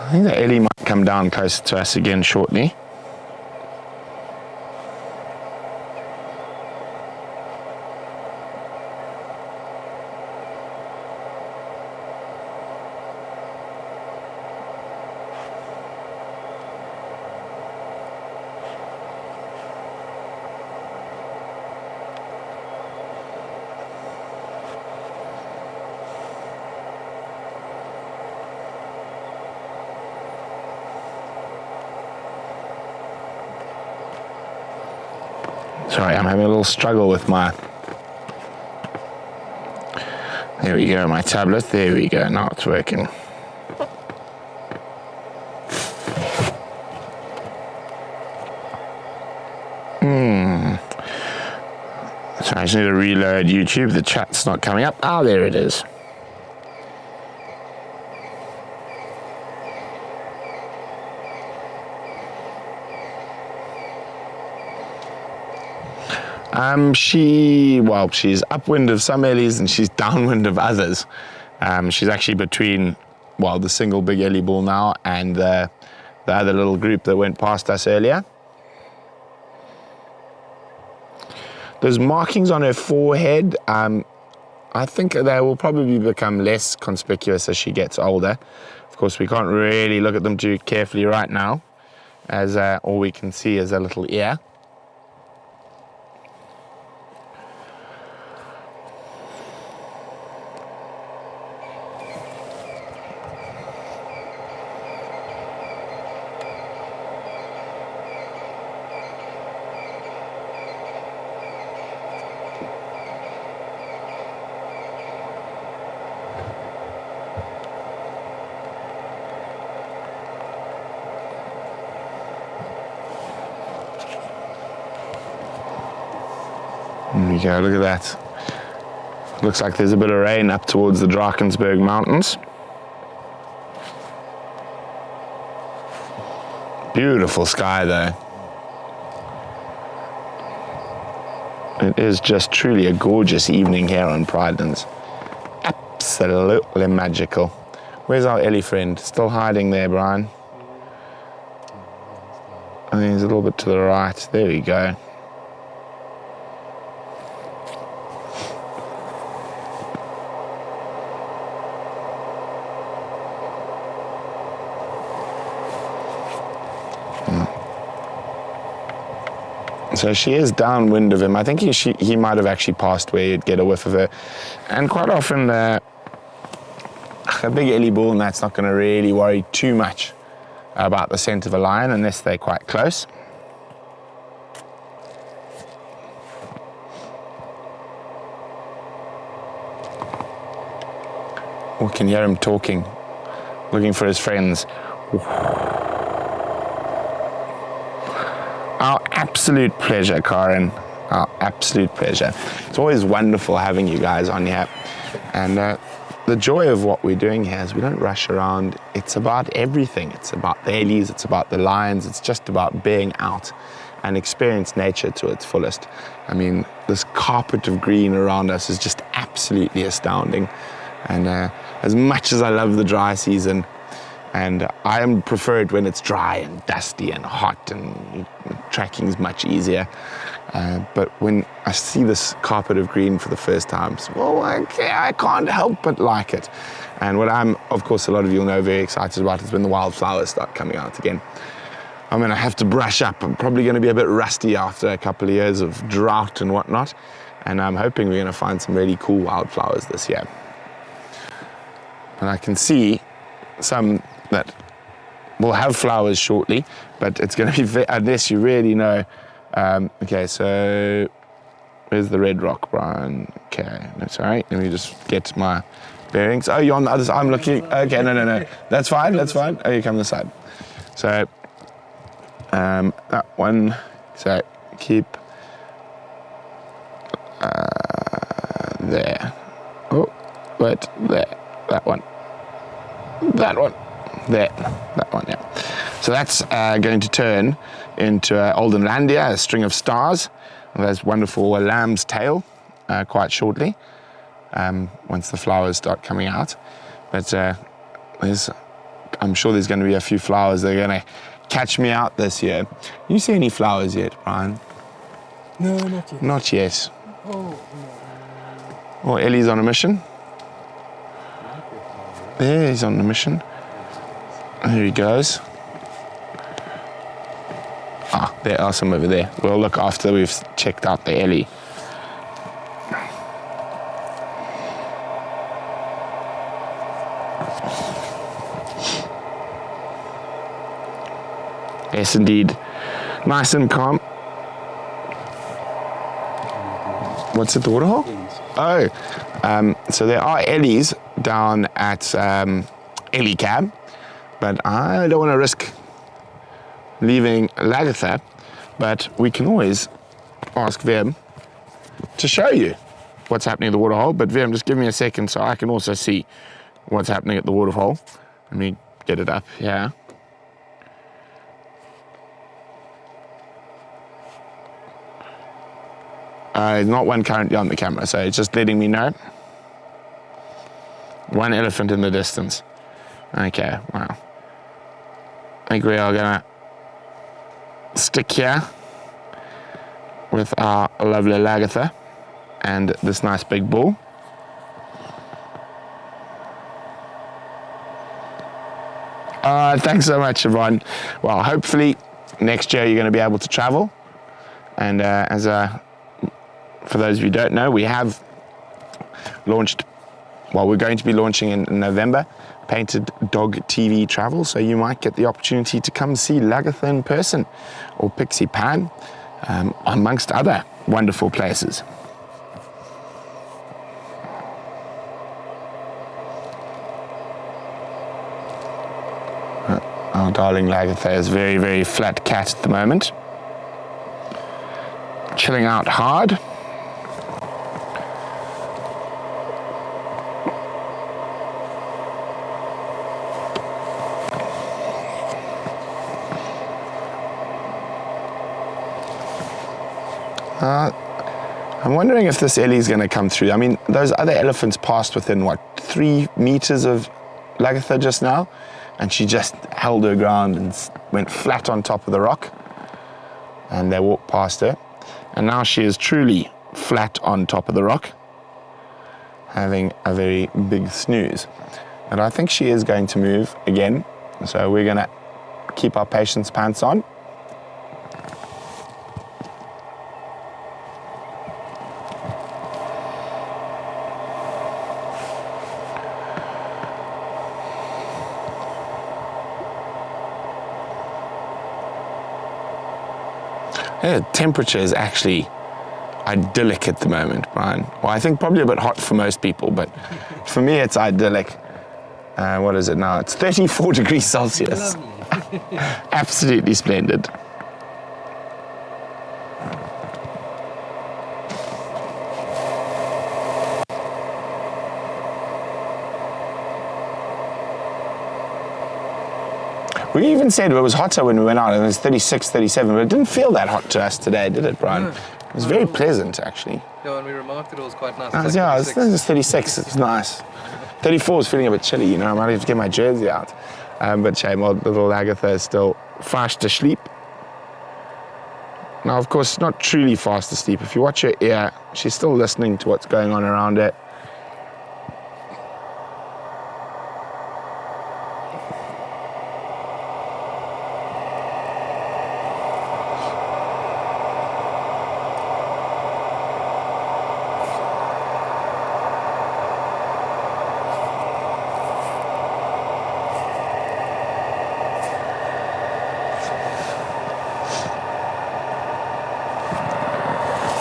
I think that Ellie might come down closer to us again shortly. Sorry, I'm having a little struggle with my... There we go, my tablet. There we go, now it's working. So I just need to reload YouTube. The chat's not coming up. Ah, there it is. She's upwind of some Ellies and she's downwind of others. She's actually between, the single big Ellie bull now and the other little group that went past us earlier. Those markings on her forehead, I think they will probably become less conspicuous as she gets older. Of course, we can't really look at them too carefully right now, as all we can see is a little ear. There we go, look at that. Looks like there's a bit of rain up towards the Drakensberg Mountains. Beautiful sky though. It is just truly a gorgeous evening here on Pridelands. Absolutely magical. Where's our Ellie friend? Still hiding there, Brian? I think he's a little bit to the right. There we go. So she is downwind of him. I think he might have actually passed where you'd get a whiff of her. And quite often, a big Ellie bull, and that's not going to really worry too much about the scent of a lion unless they're quite close. We can hear him talking, looking for his friends. Our absolute pleasure, Karen. Our absolute pleasure. It's always wonderful having you guys on here. And the joy of what we're doing here is we don't rush around. It's about everything. It's about the Ellies, it's about the lions, it's just about being out and experience nature to its fullest. I mean, this carpet of green around us is just absolutely astounding. And as much as I love the dry season, and I prefer it when it's dry and dusty and hot and tracking is much easier. But when I see this carpet of green for the first time, I can't help but like it. And what I'm, of course, a lot of you will know, very excited about is when the wildflowers start coming out again. I'm going to have to brush up. I'm probably going to be a bit rusty after a couple of years of drought and whatnot. And I'm hoping we're going to find some really cool wildflowers this year. And I can see some that will have flowers shortly, but it's going to be, unless you really know. Okay, so where's the red rock, Brian? Okay, that's all right. Let me just get my bearings. Oh, you're on the other side. I'm looking. Okay, no. That's fine. Oh, you come this side. So, that one. So, keep there. Oh, wait, there. That one. There. That one, yeah. So that's going to turn into Oldenlandia, a string of stars. There's wonderful lamb's tail quite shortly, once the flowers start coming out. But I'm sure there's going to be a few flowers that are going to catch me out this year. You see any flowers yet, Brian? No, not yet. Not yet. Oh, Oh, Ellie's on a mission. There, he's on a mission. There he goes. Ah, there are some over there. We'll look after we've checked out the Ellie. Yes, indeed. Nice and calm. What's at the waterhole? Oh, so there are Ellies down at Ellie Cab, but I don't want to risk leaving Lagatha, but we can always ask Wium to show you what's happening at the waterhole. But Wium, just give me a second so I can also see what's happening at the waterhole. Let me get it up here. There's not one currently on the camera, so it's just letting me know. One elephant in the distance. Okay, wow. I think we are gonna stick here with our lovely Lagatha and this nice big bull. Thanks so much, Yvonne. Well, hopefully next year you're going to be able to travel. And for those of you who don't know, we have launched, well, we're going to be launching in November, Painted Dog TV Travel, so you might get the opportunity to come see Lagatha in person, or Pixie Pan, amongst other wonderful places. Our darling Lagatha is very, very flat cat at the moment. Chilling out hard. I'm wondering if this Ellie's going to come through. I mean, those other elephants passed within, 3 meters of Lagatha just now, and she just held her ground and went flat on top of the rock, and they walked past her. And now she is truly flat on top of the rock, having a very big snooze. And I think she is going to move again, so we're going to keep our patience pants on. Yeah, the temperature is actually idyllic at the moment, Brian. Well, I think probably a bit hot for most people, but for me it's idyllic. What is it now? It's 34 degrees Celsius. Absolutely splendid. We even said it was hotter when we went out, and it was 36, 37, but it didn't feel that hot to us today, did it, Brian? No. It was very pleasant, actually. Yeah, and we remarked that it was quite nice. Yeah, it was 36, it was nice. 34 is feeling a bit chilly, you know, I might have to get my jersey out. But shame, old little Lagatha is still fast asleep. Now, of course, not truly fast asleep. If you watch her ear, she's still listening to what's going on around her.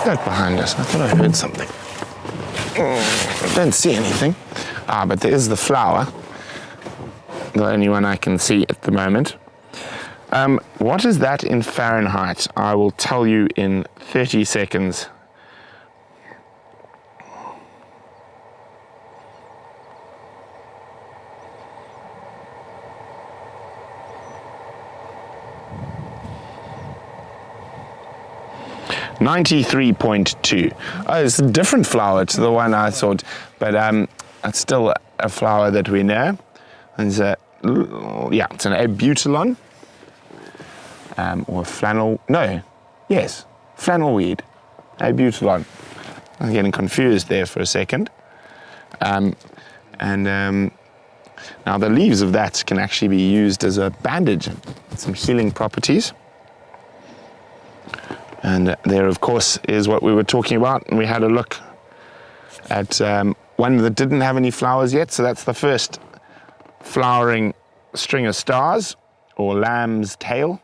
Right behind us. I thought I heard something. I don't see anything. but there is the flower. The only one I can see at the moment. What is that in Fahrenheit? I will tell you in 30 seconds. $93.2. Oh, it's a different flower to the one I thought, but it's still a flower that we know. It's it's an abutylon, or flannel. No, yes, flannel weed, abutylon. I'm getting confused there for a second. Now the leaves of that can actually be used as a bandage, some healing properties. And there, of course, is what we were talking about. And we had a look at one that didn't have any flowers yet. So that's the first flowering string of stars, or lamb's tail,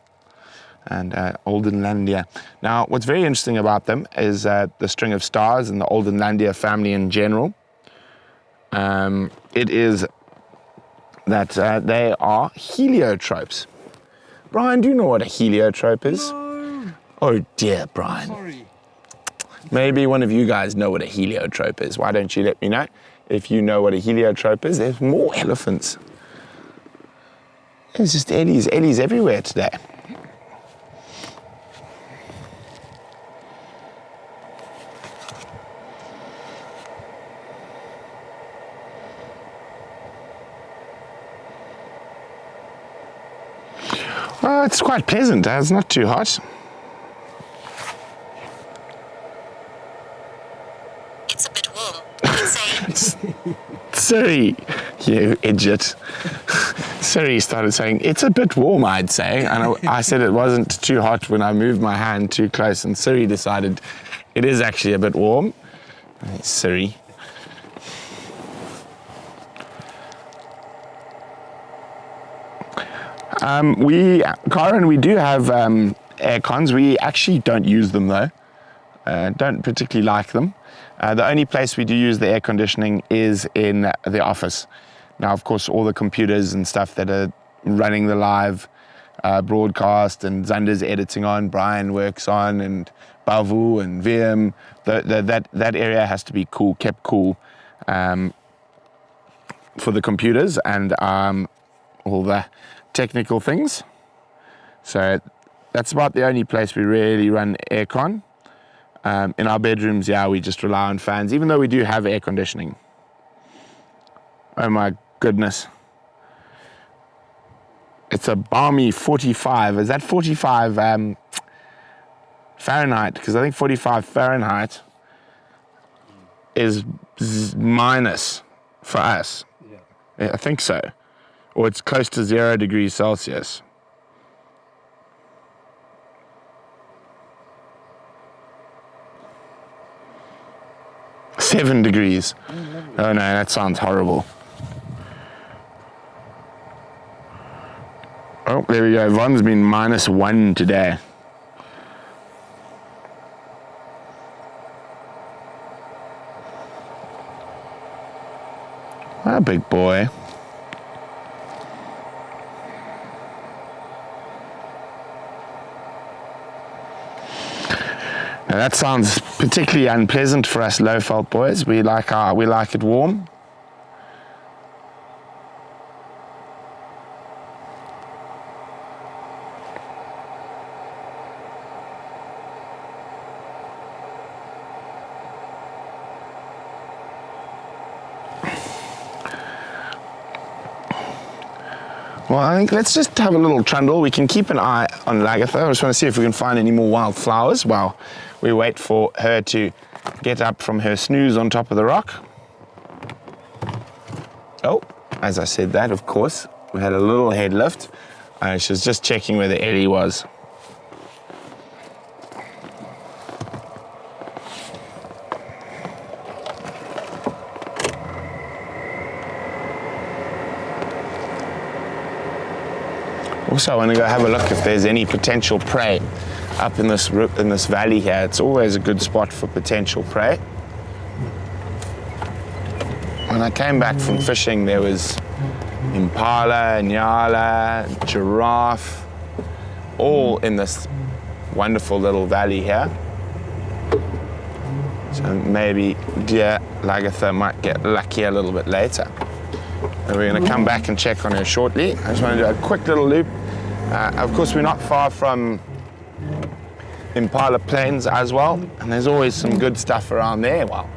and Oldenlandia. Now, what's very interesting about them is the string of stars and the Oldenlandia family in general. It is that they are heliotropes. Brian, do you know what a heliotrope is? No. Oh dear, Brian. Sorry. Maybe one of you guys know what a heliotrope is. Why don't you let me know if you know what a heliotrope is? There's more elephants. There's just Ellies everywhere today. Well, it's quite pleasant. It's not too hot. It's a bit warm, I'd say. Siri, you idiot. Siri started saying, it's a bit warm, I'd say. And I said it wasn't too hot when I moved my hand too close. And Siri decided it is actually a bit warm. Siri. We do have air cons. We actually don't use them though. Don't particularly like them. The only place we do use the air conditioning is in the office. Now, of course, all the computers and stuff that are running the live broadcast, and Zander's editing on, Brian works on, and Bavu and Wium, that area has to be cool, kept cool for the computers and all the technical things. So that's about the only place we really run aircon. In our bedrooms, yeah, we just rely on fans, even though we do have air conditioning. Oh my goodness. It's a balmy 45. Is that 45 Fahrenheit? Because I think 45 Fahrenheit is minus for us. Yeah. I think so. Or it's close to 0 degrees Celsius. $7 degrees. Oh no, that sounds horrible. Oh, there we go. Von's been -1 today. Ah, big boy. Now that sounds particularly unpleasant for us low-felt boys. We like it warm. Well, I think let's just have a little trundle. We can keep an eye on Lagatha. I just want to see if we can find any more wild flowers while we wait for her to get up from her snooze on top of the rock. Oh, as I said that, of course, we had a little head lift. She was just checking where the Ellie was. Also, I want to go have a look if there's any potential prey up in this valley here. It's always a good spot for potential prey. when I came back from fishing, there was impala, nyala, giraffe, all in this wonderful little valley here. So maybe deer Lagatha might get lucky a little bit later. And we're going to come back and check on her shortly. I just want to do a quick little loop. Of course, we're not far from Impala Plains as well, and there's always some good stuff around there, well,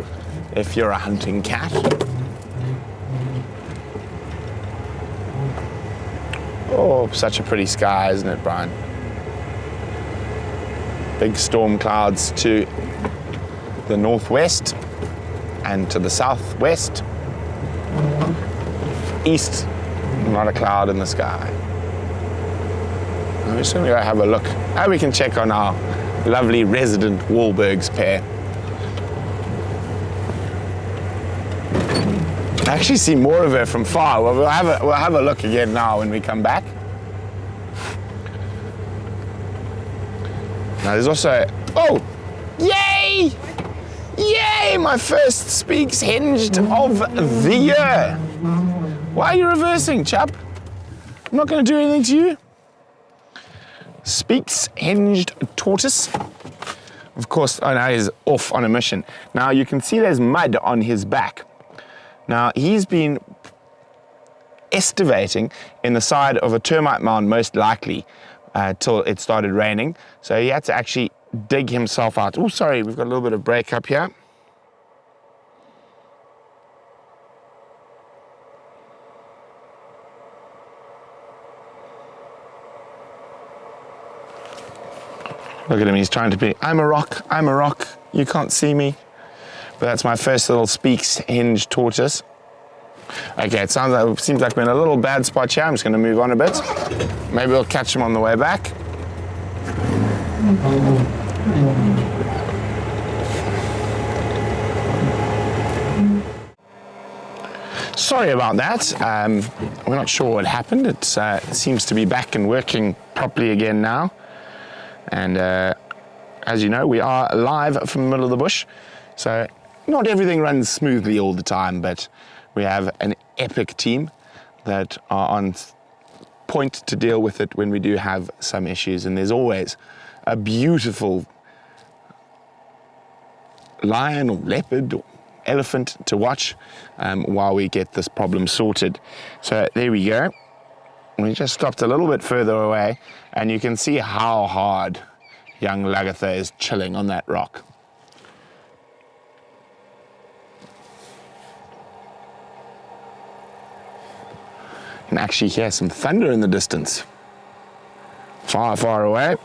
if you're a hunting cat. Oh, such a pretty sky, isn't it, Brian? Big storm clouds to the northwest and to the southwest. East, not a cloud in the sky. I'm just going to go have a look. Now we can check on our lovely resident Wahlberg's pair. I actually see more of her from far. Well, we'll have a look again now when we come back. Now there's also, oh, yay! Yay, my first Speaks Hinged of the year. Why are you reversing, chap? I'm not going to do anything to you. Speaks Hinged Tortoise. Of course, oh, now he's off on a mission. Now you can see there's mud on his back. Now he's been estivating in the side of a termite mound, most likely, till it started raining. So he had to actually dig himself out. Oh, sorry, we've got a little bit of break up here. Look at him, he's trying to be, I'm a rock, you can't see me. But that's my first little Speaks Hinged tortoise. Okay, it seems like we're in a little bad spot here. I'm just going to move on a bit. Maybe we'll catch him on the way back. Sorry about that. We're not sure what happened. It seems to be back and working properly again now. And as you know, we are live from the middle of the bush. So not everything runs smoothly all the time, but we have an epic team that are on point to deal with it when we do have some issues. And there's always a beautiful lion or leopard or elephant to watch while we get this problem sorted. So there we go. We just stopped a little bit further away, and you can see how hard young Lagatha is chilling on that rock. You can actually hear some thunder in the distance. Far, far away.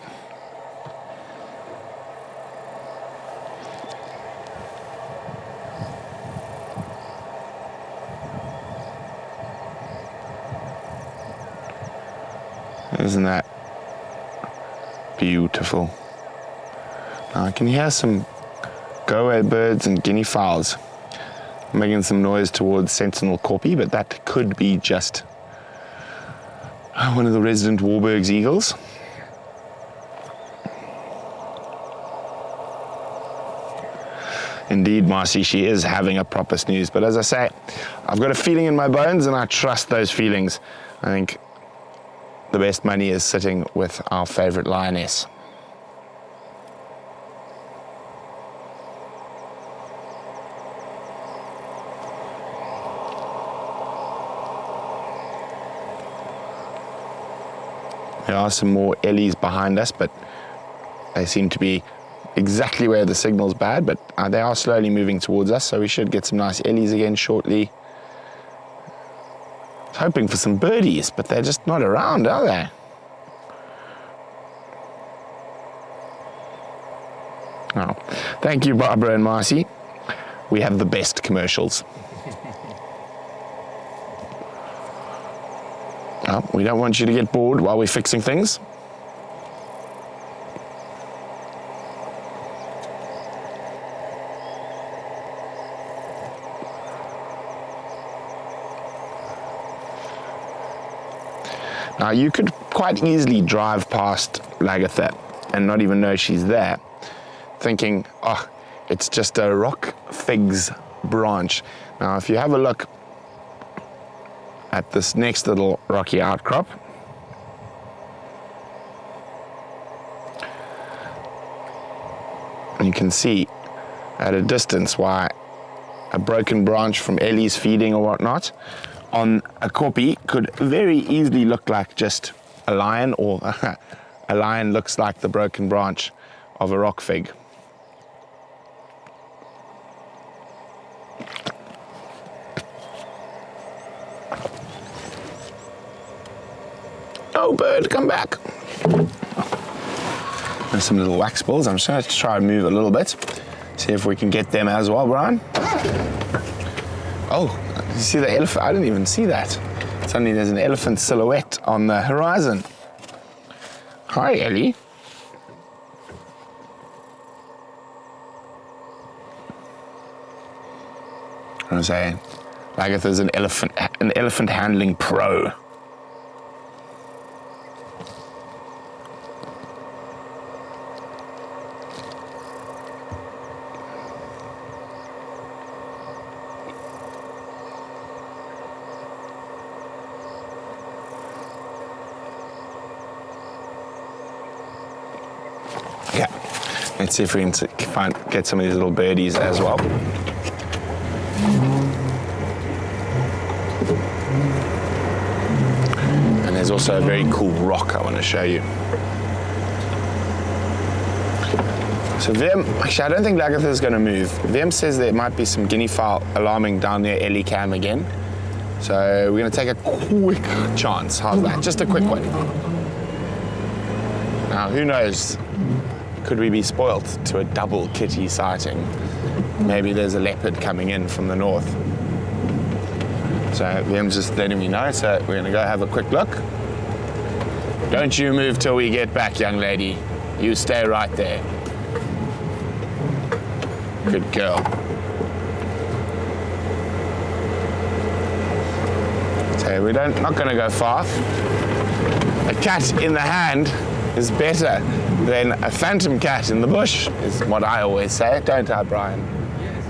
Isn't that beautiful? Now I can hear some go-away birds and guinea fowls making some noise towards Sentinel Corpy, but that could be just one of the resident Wahlberg's eagles. Indeed, Marcy, she is having a proper snooze, but as I say, I've got a feeling in my bones and I trust those feelings. I think the best money is sitting with our favorite lioness. There are some more ellies behind us, but they seem to be exactly where the signal's bad, but they are slowly moving towards us, so we should get some nice ellies again shortly. I was hoping for some birdies, but they're just not around, are they? Oh, thank you, Barbara and Marcy. We have the best commercials. Oh, we don't want you to get bored while we're fixing things. Now, you could quite easily drive past Lagatha and not even know she's there, thinking, oh, it's just a rock figs branch. Now, if you have a look at this next little rocky outcrop, you can see at a distance why a broken branch from Ellie's feeding or whatnot on a koppie could very easily look like just a lion, or a lion looks like the broken branch of a rock fig. Oh, bird, come back. There's some little wax balls. I'm just going to try and move a little bit. See if we can get them as well, Brian. Oh, you see the elephant? I didn't even see that. Suddenly there's an elephant silhouette on the horizon. Hi, Ellie. I'm saying, like if there's an elephant handling pro. Yeah, let's see if we can get some of these little birdies as well. And there's also a very cool rock I want to show you. So Wium, actually I don't think Lagatha is going to move. Wium says there might be some guinea fowl alarming down near Ellie Cam again. So we're going to take a quick chance. How's that? Just a quick one. Now who knows? Could we be spoilt to a double kitty sighting? Maybe there's a leopard coming in from the north. So Wium's just letting me know, so we're gonna go have a quick look. Don't you move till we get back, young lady. You stay right there. Good girl. So we're not gonna go far. A cat in the hand is better than a phantom cat in the bush, is what I always say, don't I, Brian? Yes.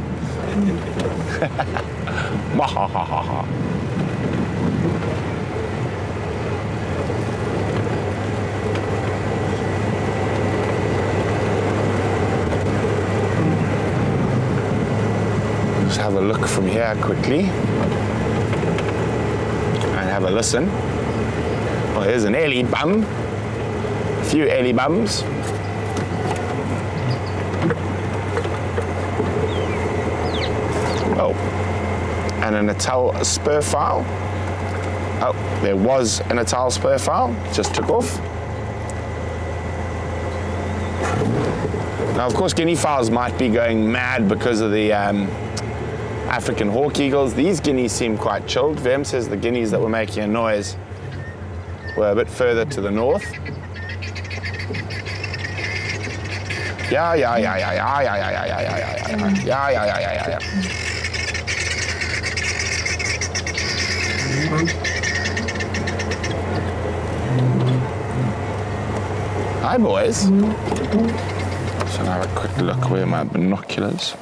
Just have a look from here quickly and have a listen. Well, here's an Ellie bum. A few Ellie bums. Oh, and a Natal spur fowl. Oh, there was a Natal spur fowl, just took off. Now, of course, guinea fowls might be going mad because of the African hawk eagles. These guineas seem quite chilled. Wium says the guineas that were making a noise were a bit further to the north. Yeah. Hi, boys. So now have a quick look. Where are my binoculars?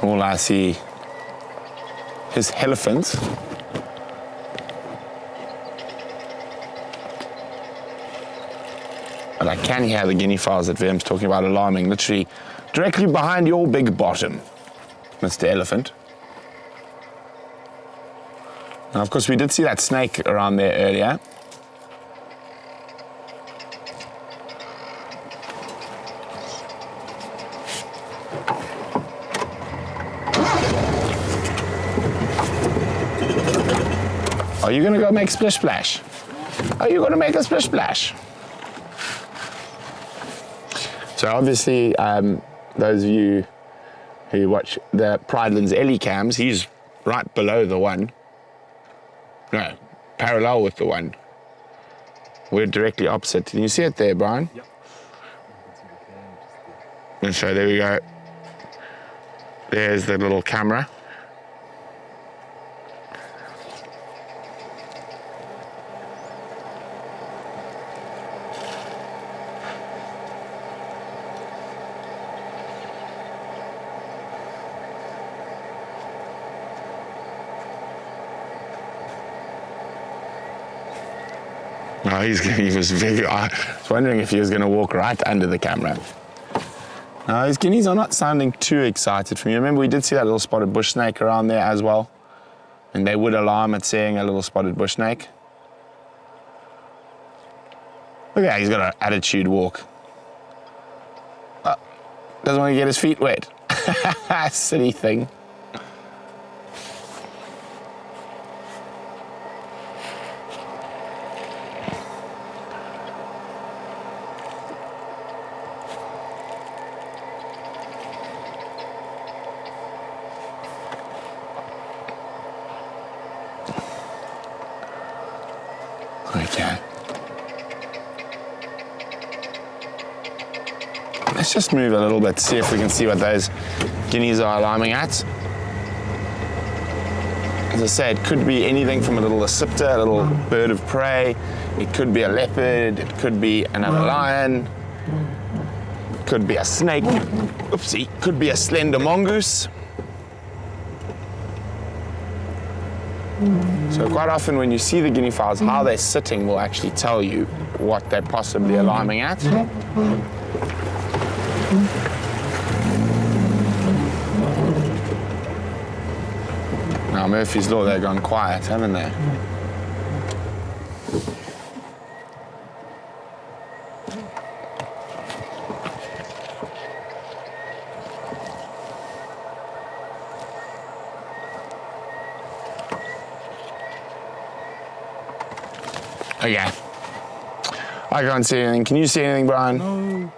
All I see is elephants. But I can hear the guinea fowls that Wium's talking about alarming, literally directly behind your big bottom, Mr. Elephant. Now, of course, we did see that snake around there earlier. Are you gonna go make splish splash? Are you gonna make a splish splash? So obviously, those of you who watch the Pridelands Ellie cams, he's right below the one. No, parallel with the one. We're directly opposite. Can you see it there, Brian? Yep. And so there we go. There's the little camera. Oh, he was very. I was wondering if he was going to walk right under the camera. No, his guineas are not sounding too excited for me. Remember, we did see that little spotted bush snake around there as well, and they would alarm at seeing a little spotted bush snake. Look at that, he's got an attitude walk. Oh, doesn't want to get his feet wet. Silly thing. Okay. Let's just move a little bit, see if we can see what those guineas are alarming at. As I say, it could be anything from a little acipter, a little bird of prey. It could be a leopard, it could be another lion. It could be a snake. Oopsie, could be a slender mongoose. So quite often when you see the guinea fowls, how they're sitting will actually tell you what they're possibly alarming at. Now Murphy's Law, they've gone quiet, haven't they? Okay. I can't see anything. Can you see anything, Brian? No.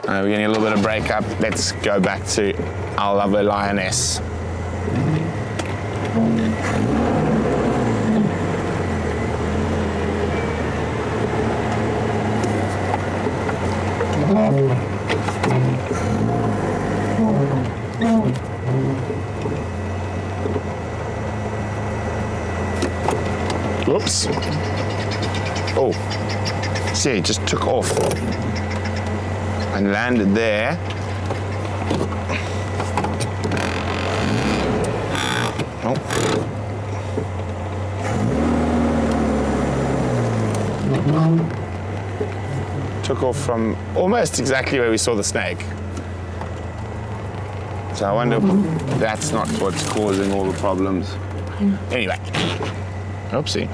We're getting a little bit of breakup. Let's go back to our lovely lioness. Whoops. Oh, see, it just took off and landed there. Oh. Took off from almost exactly where we saw the snake. So I wonder if that's not what's causing all the problems. Anyway. Oopsie.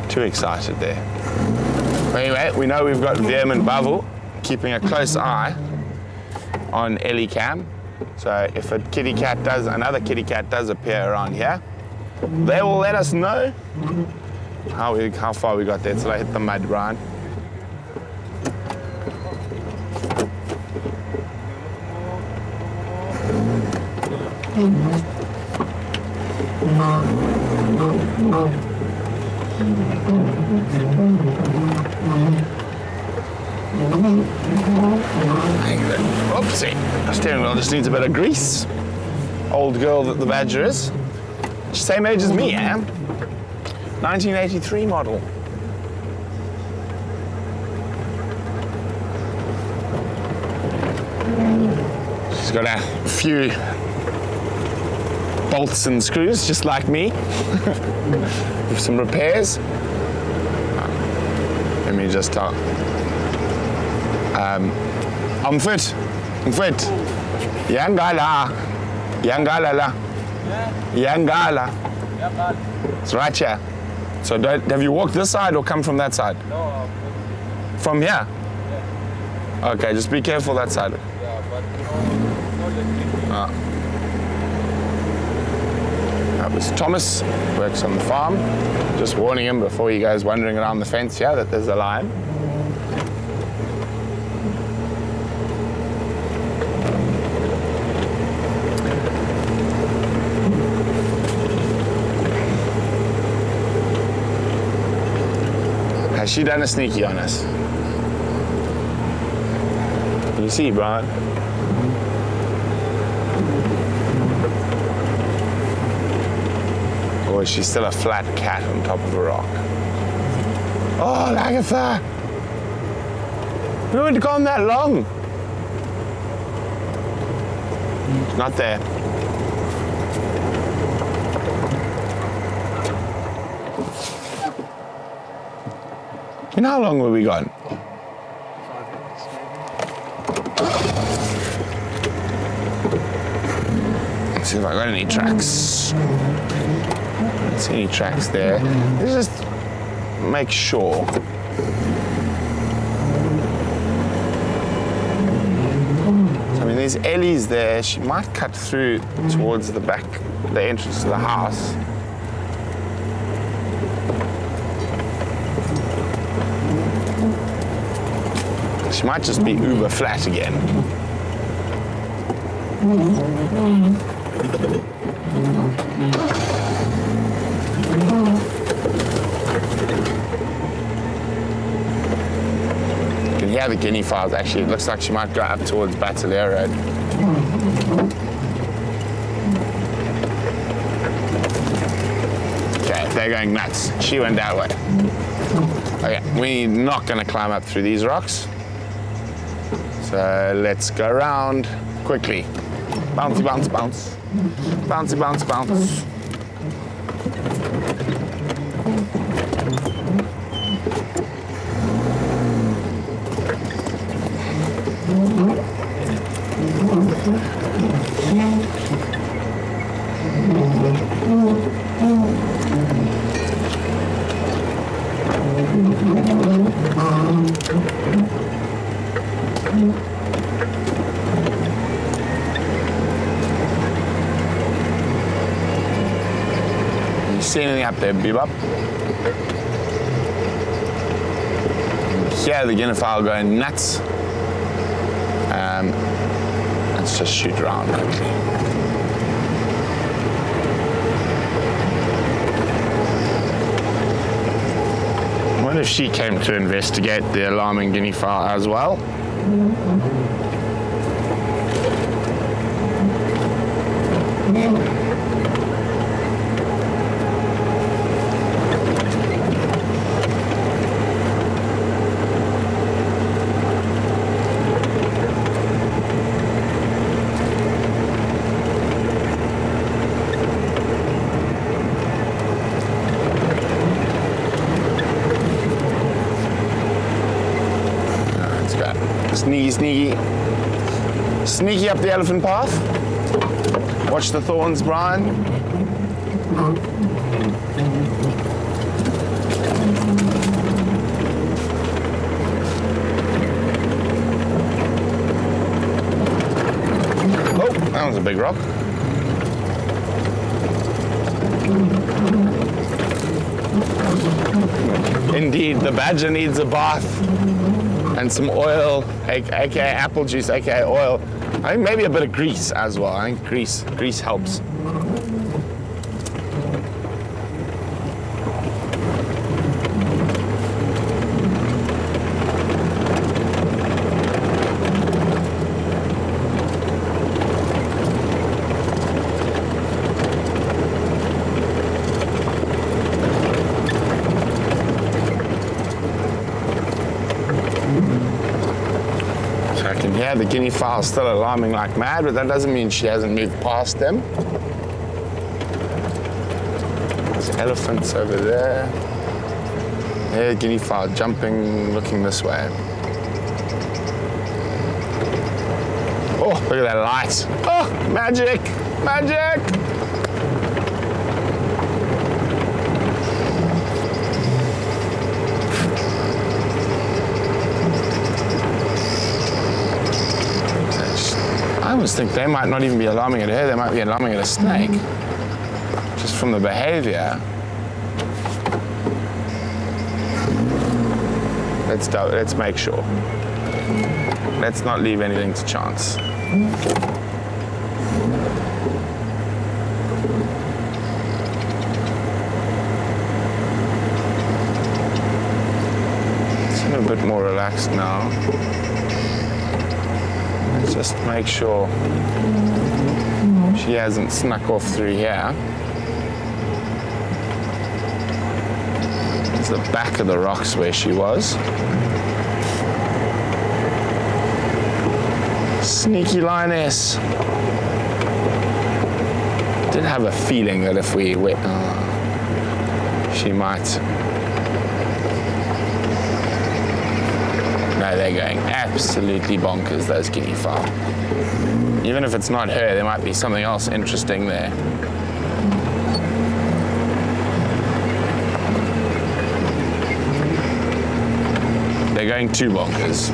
Too excited there. Anyway, we know we've got Wium and Bavel keeping a close eye on Ellie Cam. So if a another kitty cat does appear around here, they will let us know how far we got there till I hit the mud, Brian. Oopsie, the steering wheel just needs a bit of grease. Old girl that the Badger is. Same age as me, eh? 1983 model. She's got a few bolts and screws, just like me. With some repairs. Let me just talk. I'm fit. Yangala. It's right here. So have you walked this side or come from that side? No. From here? Yeah. Okay, just be careful that side. Yeah, but no electricity. That was Thomas, works on the farm. Just warning him before he goes wandering around the fence here that there's a lion. Has she done a sneaky on us? You see, Brian? Or is she still a flat cat on top of a rock? Oh, Agatha! We wouldn't gone that long. Not there. And how long were we gone? 5 minutes maybe. Let's see if I got any tracks. Don't see any tracks there. Let's just make sure. So, I mean, there's Ellie's there. She might cut through towards the back, the entrance to the house. She might just be uber flat again. You can hear the guinea fowls actually. It looks like she might go up towards Battalier Road. Okay, they're going nuts. She went that way. Okay, we're not going to climb up through these rocks. So let's go around quickly. Bouncy, bounce, bounce. Bouncy, bounce, bounce. You see anything up there, Bebop? Yeah, the guinea fowl going nuts. Let's just shoot around quickly. What if she came to investigate the alarming guinea fowl as well? Sneaky, sneaky. Sneaky up the elephant path. Watch the thorns, Brian. Oh, that was a big rock. Indeed, the badger needs a bath. And some oil, aka apple juice, aka oil. I think maybe a bit of grease as well. I think grease helps. Yeah, the guinea fowl is still alarming like mad, but that doesn't mean she hasn't moved past them. There's elephants over there. Yeah, guinea fowl jumping, looking this way. Oh, look at that light. Oh, magic, magic. I almost think they might not even be alarming at her, they might be alarming at a snake. Just from the behavior. Let's make sure. Let's not leave anything to chance. Seem a bit more relaxed now. Just make sure she hasn't snuck off through here. It's the back of the rocks where she was. Sneaky lioness. Did have a feeling that if we went, she might No, they're going absolutely bonkers, those guinea fowl. Even if it's not her, there might be something else interesting there. They're going too bonkers.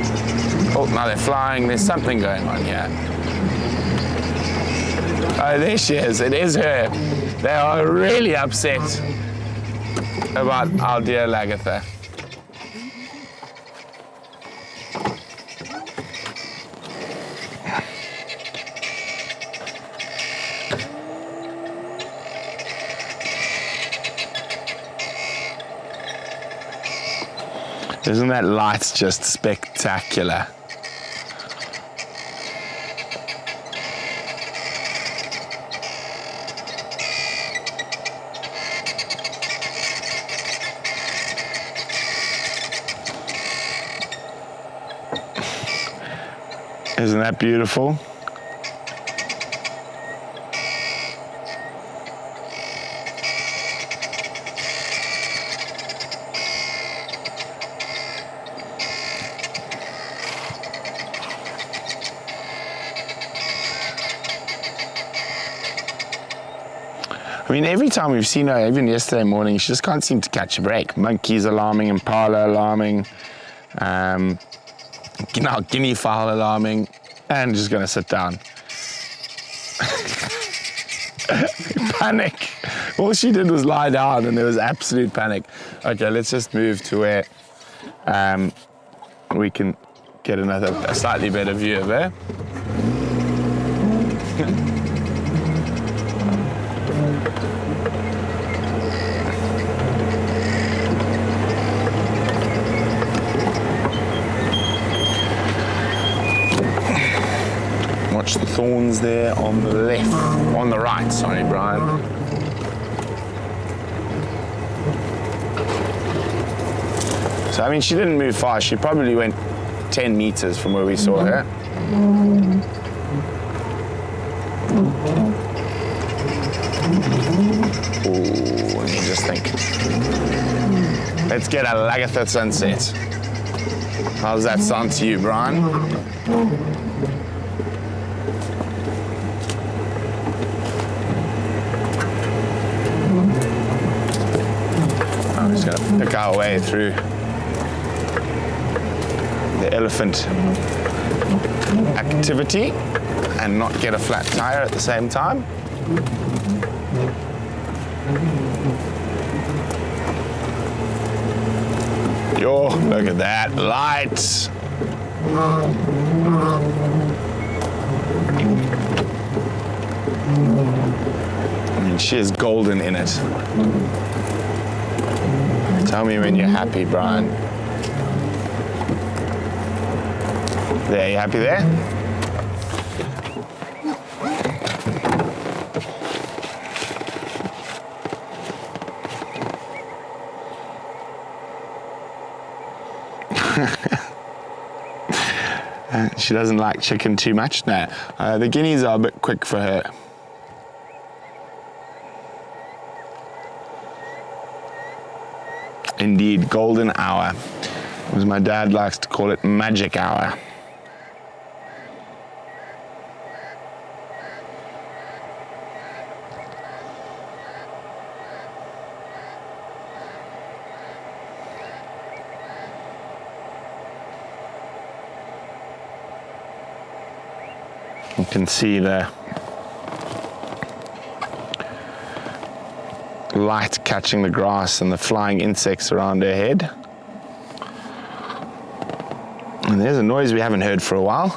Oh, now they're flying. There's something going on here. Oh, there she is. It is her. They are really upset about our dear Lagatha. Isn't that light just spectacular? Isn't that beautiful? I mean, every time we've seen her, even yesterday morning, she just can't seem to catch a break. Monkeys alarming, impala alarming, now guinea fowl alarming, and just gonna sit down. Panic. All she did was lie down and there was absolute panic. Okay, let's just move to where we can get a slightly better view of her. Watch the thorns there on the left, on the right, sorry, Brian. So, I mean, she didn't move far. She probably went 10 meters from where we saw her. Ooh, let me just think. Let's get a Lagatha sunset. How does that sound to you, Brian? I'm just going to pick our way through the elephant activity and not get a flat tire at the same time. Yo, look at that light. I mean, she is golden in it. Tell me when you're happy, Brian. There, you happy there? She doesn't like chicken too much. No, the guineas are a bit quick for her. Indeed, golden hour, as my dad likes to call it, magic hour. You can see the light catching the grass and the flying insects around her head. And there's a noise we haven't heard for a while.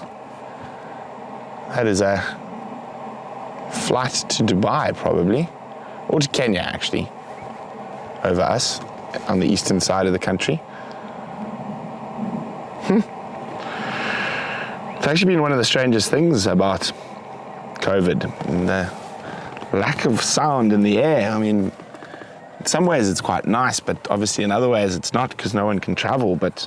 That is a flight to Dubai, probably, or to Kenya, actually, over us on the eastern side of the country. It's actually been one of the strangest things about COVID, and the lack of sound in the air. I mean, in some ways it's quite nice, but obviously in other ways it's not, because no one can travel. But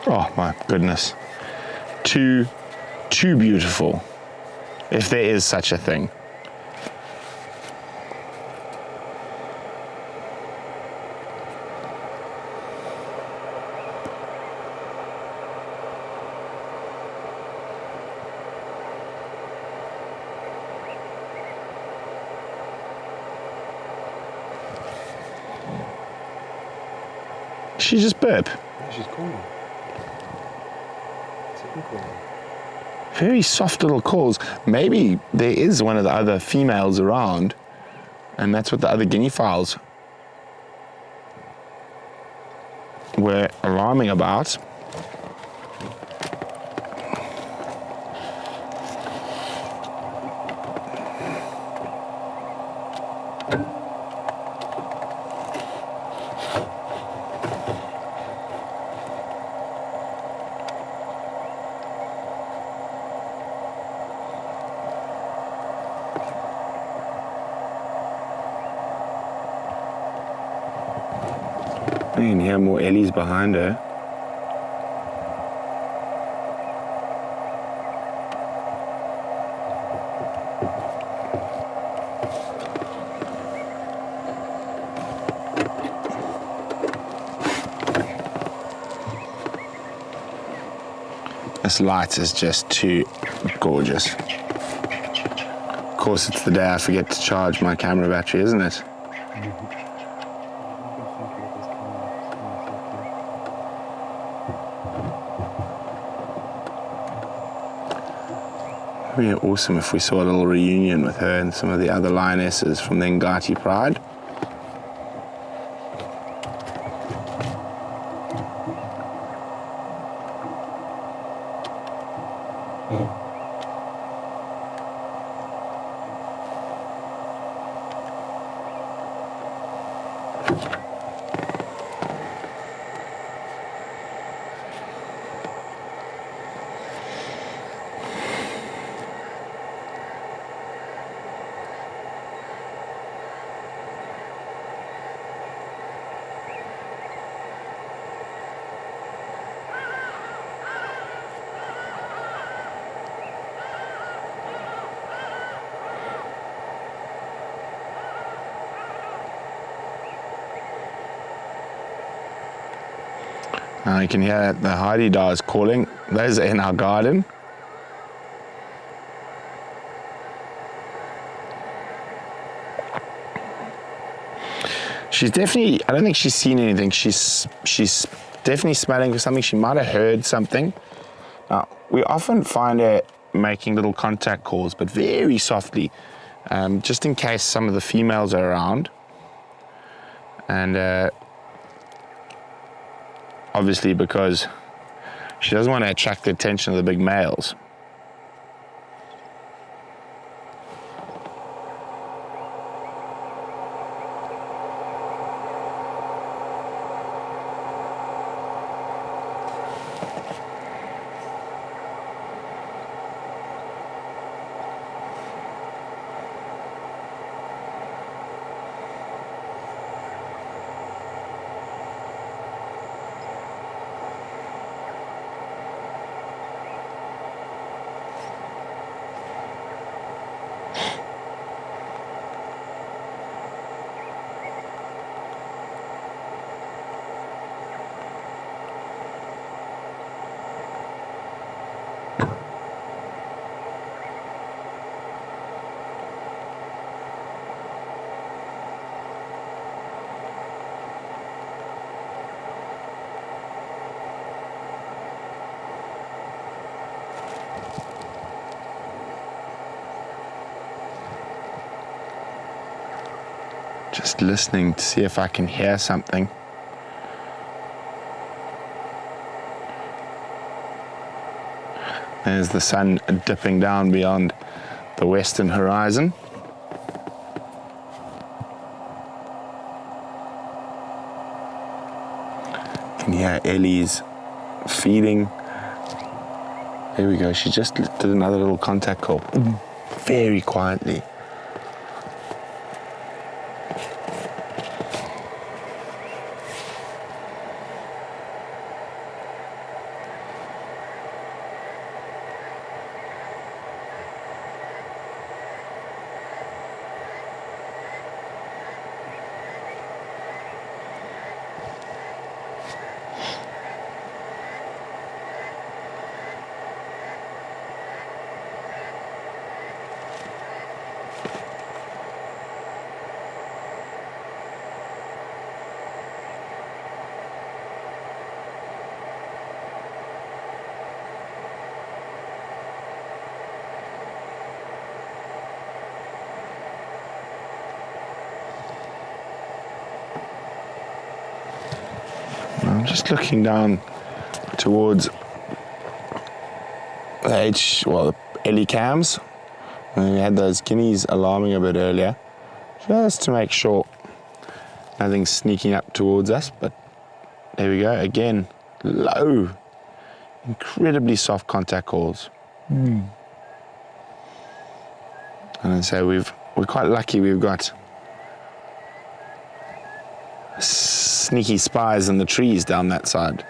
Oh my goodness. Too beautiful. If there is such a thing. She just burp. Yeah, she's calling. Second call. Very soft little calls. Maybe there is one of the other females around, and that's what the other guinea fowls were alarming about. You can hear more Ellies behind her. This light is just too gorgeous. Of course, it's the day I forget to charge my camera battery, isn't it? It would be awesome if we saw a little reunion with her and some of the other lionesses from the Ngati Pride. You can hear the Haidee-dahs calling. Those are in our garden. She's definitely, I don't think she's seen anything. She's definitely smelling for something. She might have heard something. Now, we often find her making little contact calls, but very softly, just in case some of the females are around. And obviously because she doesn't want to attract the attention of the big males. Just listening to see if I can hear something. There's the sun dipping down beyond the western horizon. You can hear Ellie's feeding. There we go, she just did another little contact call. Very quietly. just looking down towards the Ellie cams. And we had those guineas alarming a bit earlier, just to make sure nothing's sneaking up towards us. But there we go, again, low, incredibly soft contact calls. And so we're quite lucky. We've got sneaky spies in the trees down that side.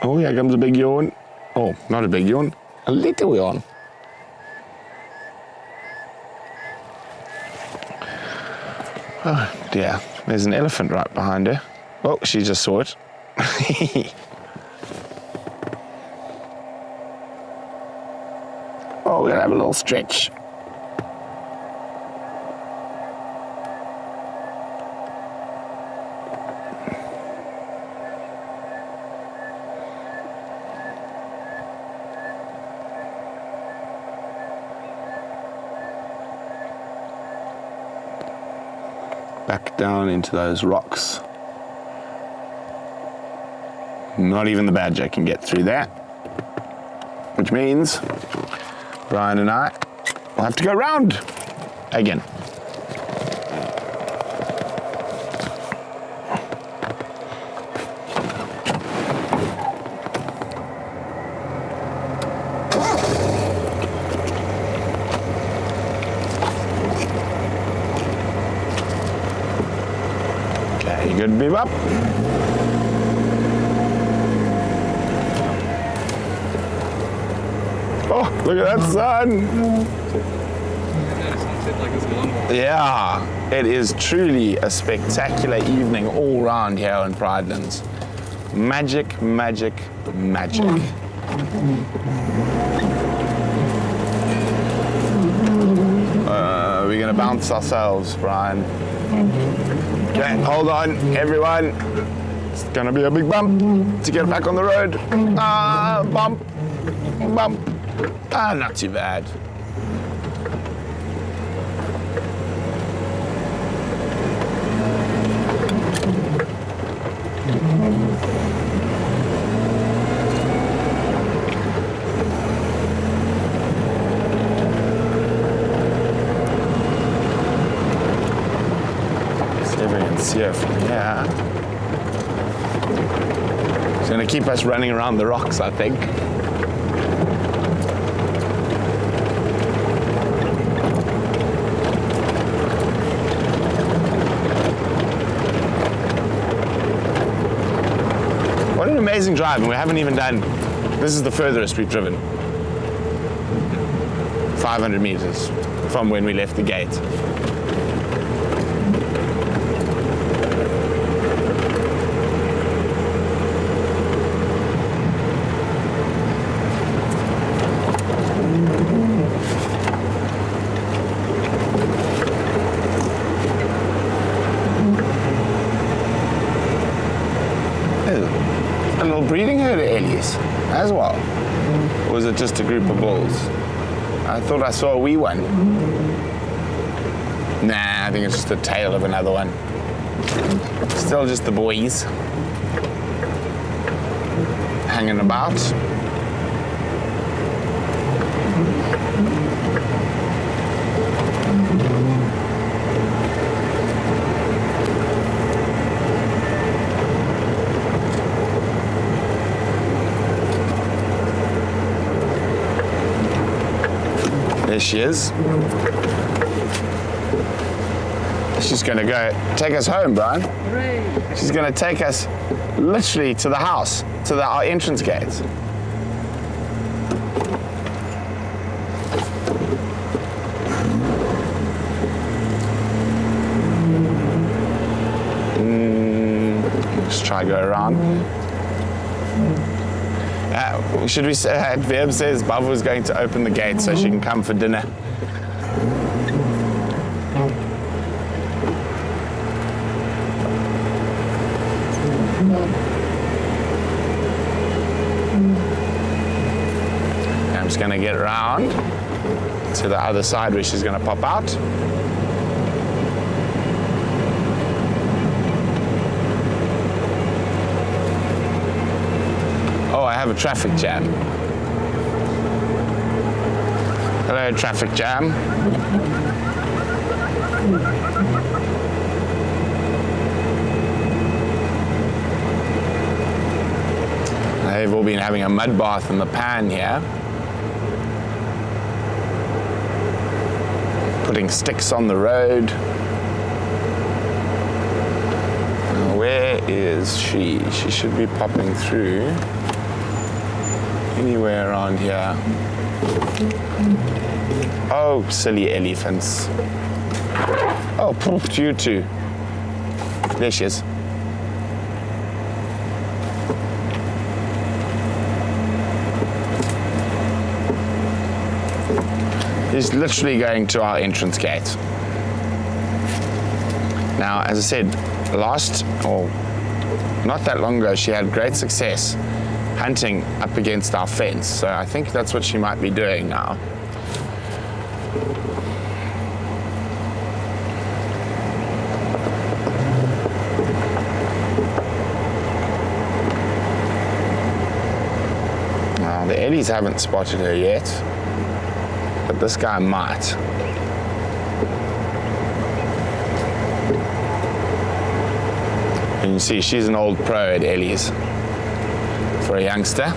Oh, here comes a big yawn. Oh, not a big yawn, a little yawn. Oh dear, there's an elephant right behind her. Oh, she just saw it. Oh, we're gonna have a little stretch. Back down into those rocks. Not even the badger can get through that, which means Brian and I will have to go round again. Okay, you good, Bebop? Oh, look at that sun. Yeah, it is truly a spectacular evening all round here in Pridelands. Magic, magic, magic. We're gonna bounce ourselves, Brian. Okay, hold on, everyone. It's gonna be a big bump to get back on the road. Bump, bump. Not too bad. See if we can see it from here. It's gonna keep us running around the rocks, I think. What an amazing drive, and we haven't even done, this is the furthest we've driven. 500 meters from when we left the gate. A little breeding herd of Ellies as well? Or was it just a group of bulls? I thought I saw a wee one. Nah, I think it's just the tail of another one. Still just the boys hanging about. There she is. She's gonna go take us home, Brian. Hooray. She's gonna take us literally to the house, to our entrance gate. Let's try go around. Should we say, Viv says Bav was going to open the gate so she can come for dinner. I'm just going to get around to the other side where she's going to pop out. a traffic jam. Hello, traffic jam. They've all been having a mud bath in the pan here. Putting sticks on the road. Now, where is she? She should be popping through anywhere around here. Oh, silly elephants. Oh, pooped you too. There she is. He's literally going to our entrance gate. Now, as I said, not that long ago, she had great success hunting up against our fence. So I think that's what she might be doing now. Now, the Eddies haven't spotted her yet. But this guy might. And you see, she's an old pro at Ellie's for a youngster.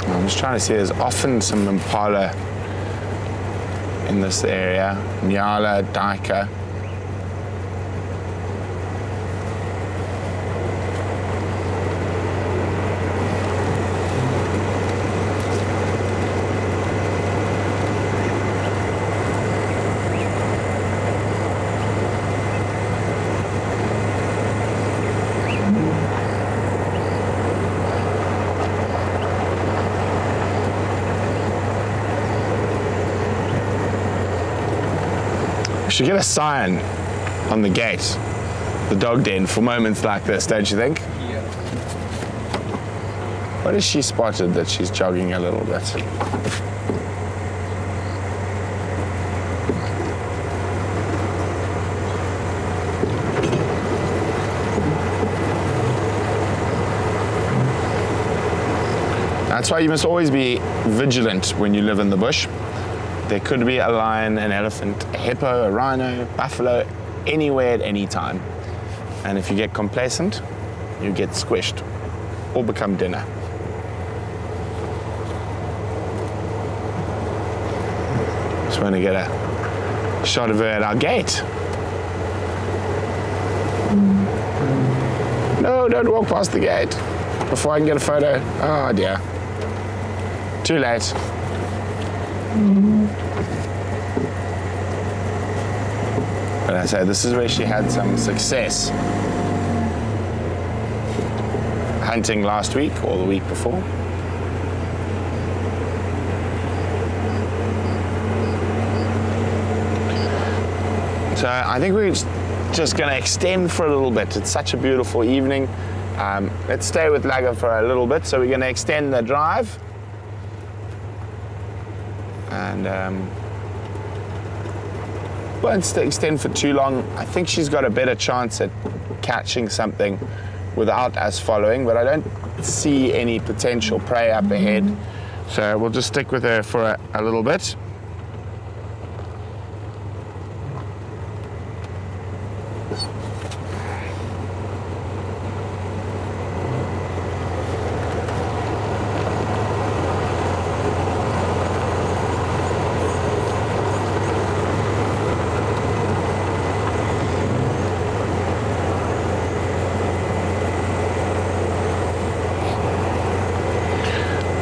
I'm just trying to see, there's often some impala in this area. Nyala, Daika. We should get a sign on the gate, the dog den, for moments like this, don't you think? Yeah. What has she spotted that she's jogging a little bit? That's why you must always be vigilant when you live in the bush. There could be a lion, an elephant, a hippo, a rhino, buffalo, anywhere at any time. And if you get complacent, you get squished or become dinner. Just want to get a shot of her at our gate. No, don't walk past the gate before I can get a photo. Oh dear. Too late. But I say, this is where she had some success hunting last week or the week before. So I think we're just going to extend for a little bit. It's such a beautiful evening. Let's stay with Laga for a little bit. So we're going to extend the drive. And won't extend for too long. I think she's got a better chance at catching something without us following, but I don't see any potential prey up ahead. So we'll just stick with her for a little bit.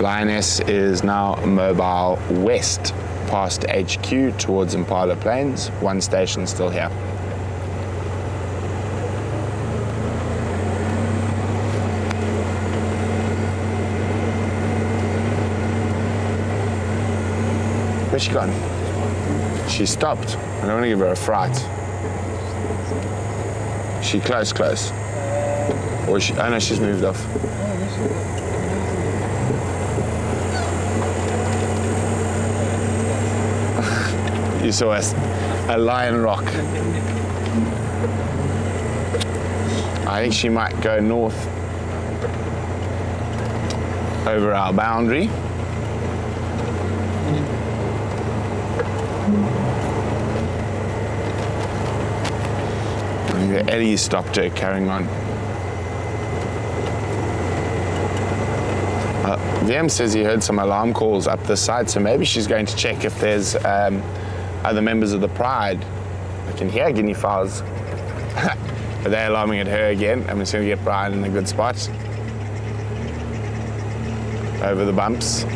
Lioness is now mobile west past HQ towards Impala Plains. One station still here. Where's she gone? She stopped. I don't want to give her a fright. She close. Or she, oh no, she's moved off. You saw a lion rock. I think she might go north over our boundary. I think Eddie stopped her carrying on. VM says he heard some alarm calls up this side, so maybe she's going to check if there's other members of the pride. I can hear guinea fowls. But they're alarming at her again. I'm just going to get Brian in a good spot. Over the bumps.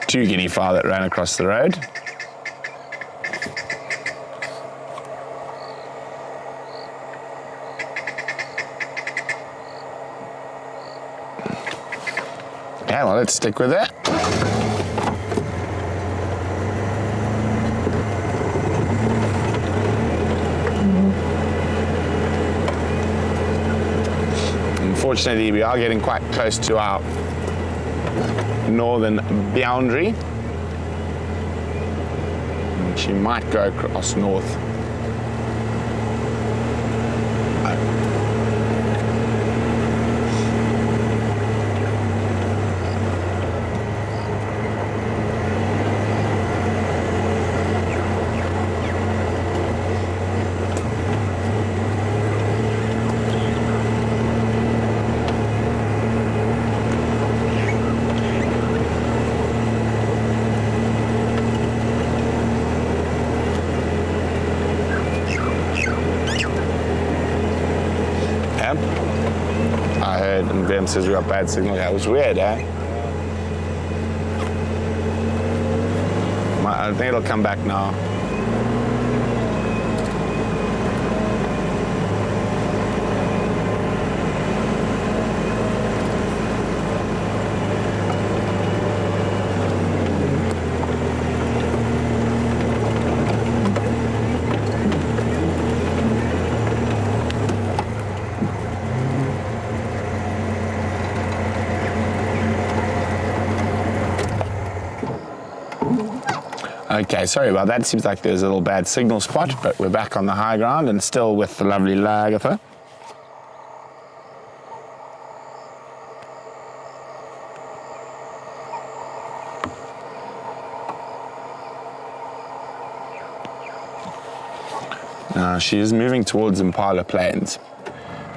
Two guinea fowl that ran across the road. Yeah, well, let's stick with it. Unfortunately, we are getting quite close to our northern boundary. And she might go across north. I heard, and Vim says we got bad signal. Yeah, it was weird, eh? I think it'll come back now. Okay, sorry about that. It seems like there's a little bad signal spot, but we're back on the high ground and still with the lovely Lagatha. Now she is moving towards Impala Plains,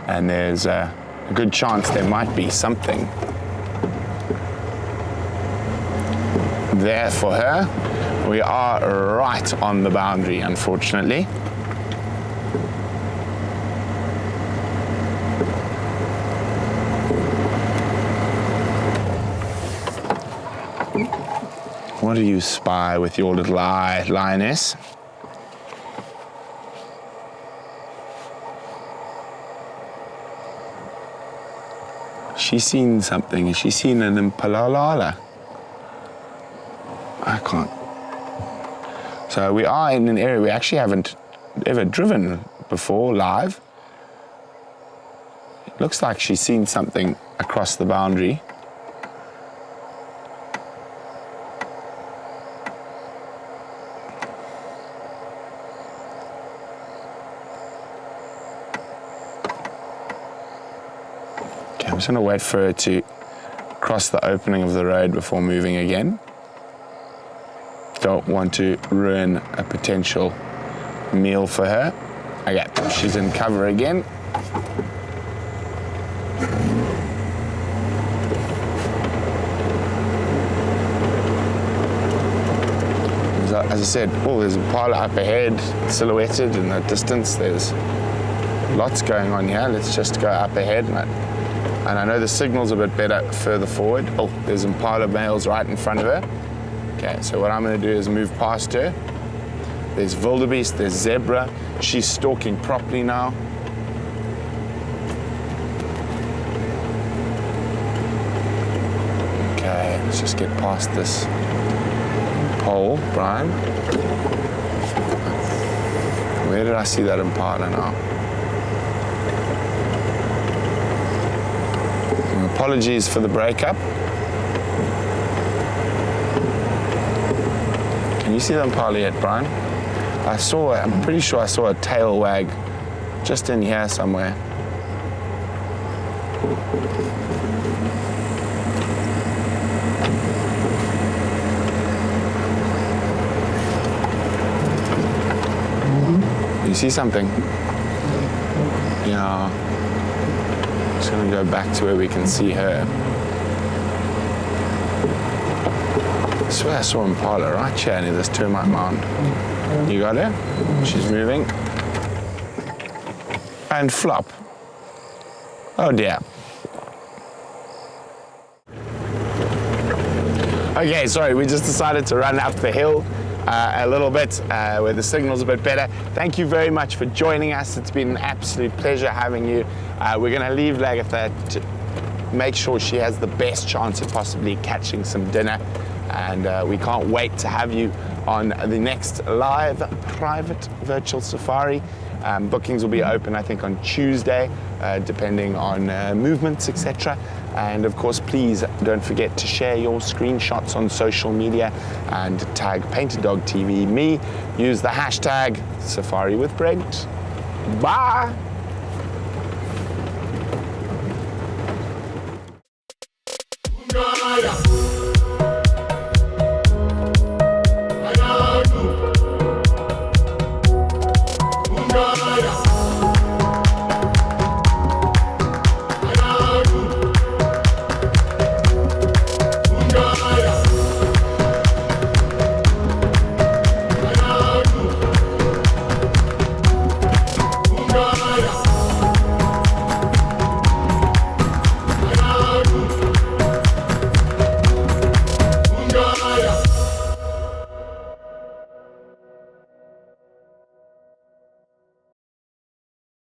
and there's a good chance there might be something there for her. We are right on the boundary, unfortunately. What do you spy with your little eye, lioness? She's seen something. Has she seen an impala? I can't. So we are in an area we actually haven't ever driven before live. It looks like she's seen something across the boundary. Okay, I'm just going to wait for her to cross the opening of the road before moving again. Don't want to ruin a potential meal for her. Okay, she's in cover again. As I said, oh, there's a Impala up ahead, silhouetted in the distance. There's lots going on here. Let's just go up ahead. And I know the signal's a bit better further forward. Oh, there's Impala males right in front of her. Okay, so what I'm going to do is move past her. There's wildebeest, there's zebra. She's stalking properly now. let's just get past this pole, Brian. Where did I see that impala now? Apologies for the breakup. Can you see the impala yet, Brian? I'm pretty sure I saw a tail wag just in here somewhere. You see something? Yeah. Just gonna go back to where we can see her. I swear I saw impala right here near this termite mound. You got her? She's moving. And flop. Oh dear. Okay, sorry, we just decided to run up the hill a little bit where the signal's a bit better. Thank you very much for joining us. It's been an absolute pleasure having you. We're gonna leave Lagatha to make sure she has the best chance of possibly catching some dinner. And we can't wait to have you on the next live private virtual safari. Bookings will be open, I think, on Tuesday, depending on movements, etc. And of course, please don't forget to share your screenshots on social media and tag Painted Dog TV me. Use the hashtag Safari with Brent. Bye.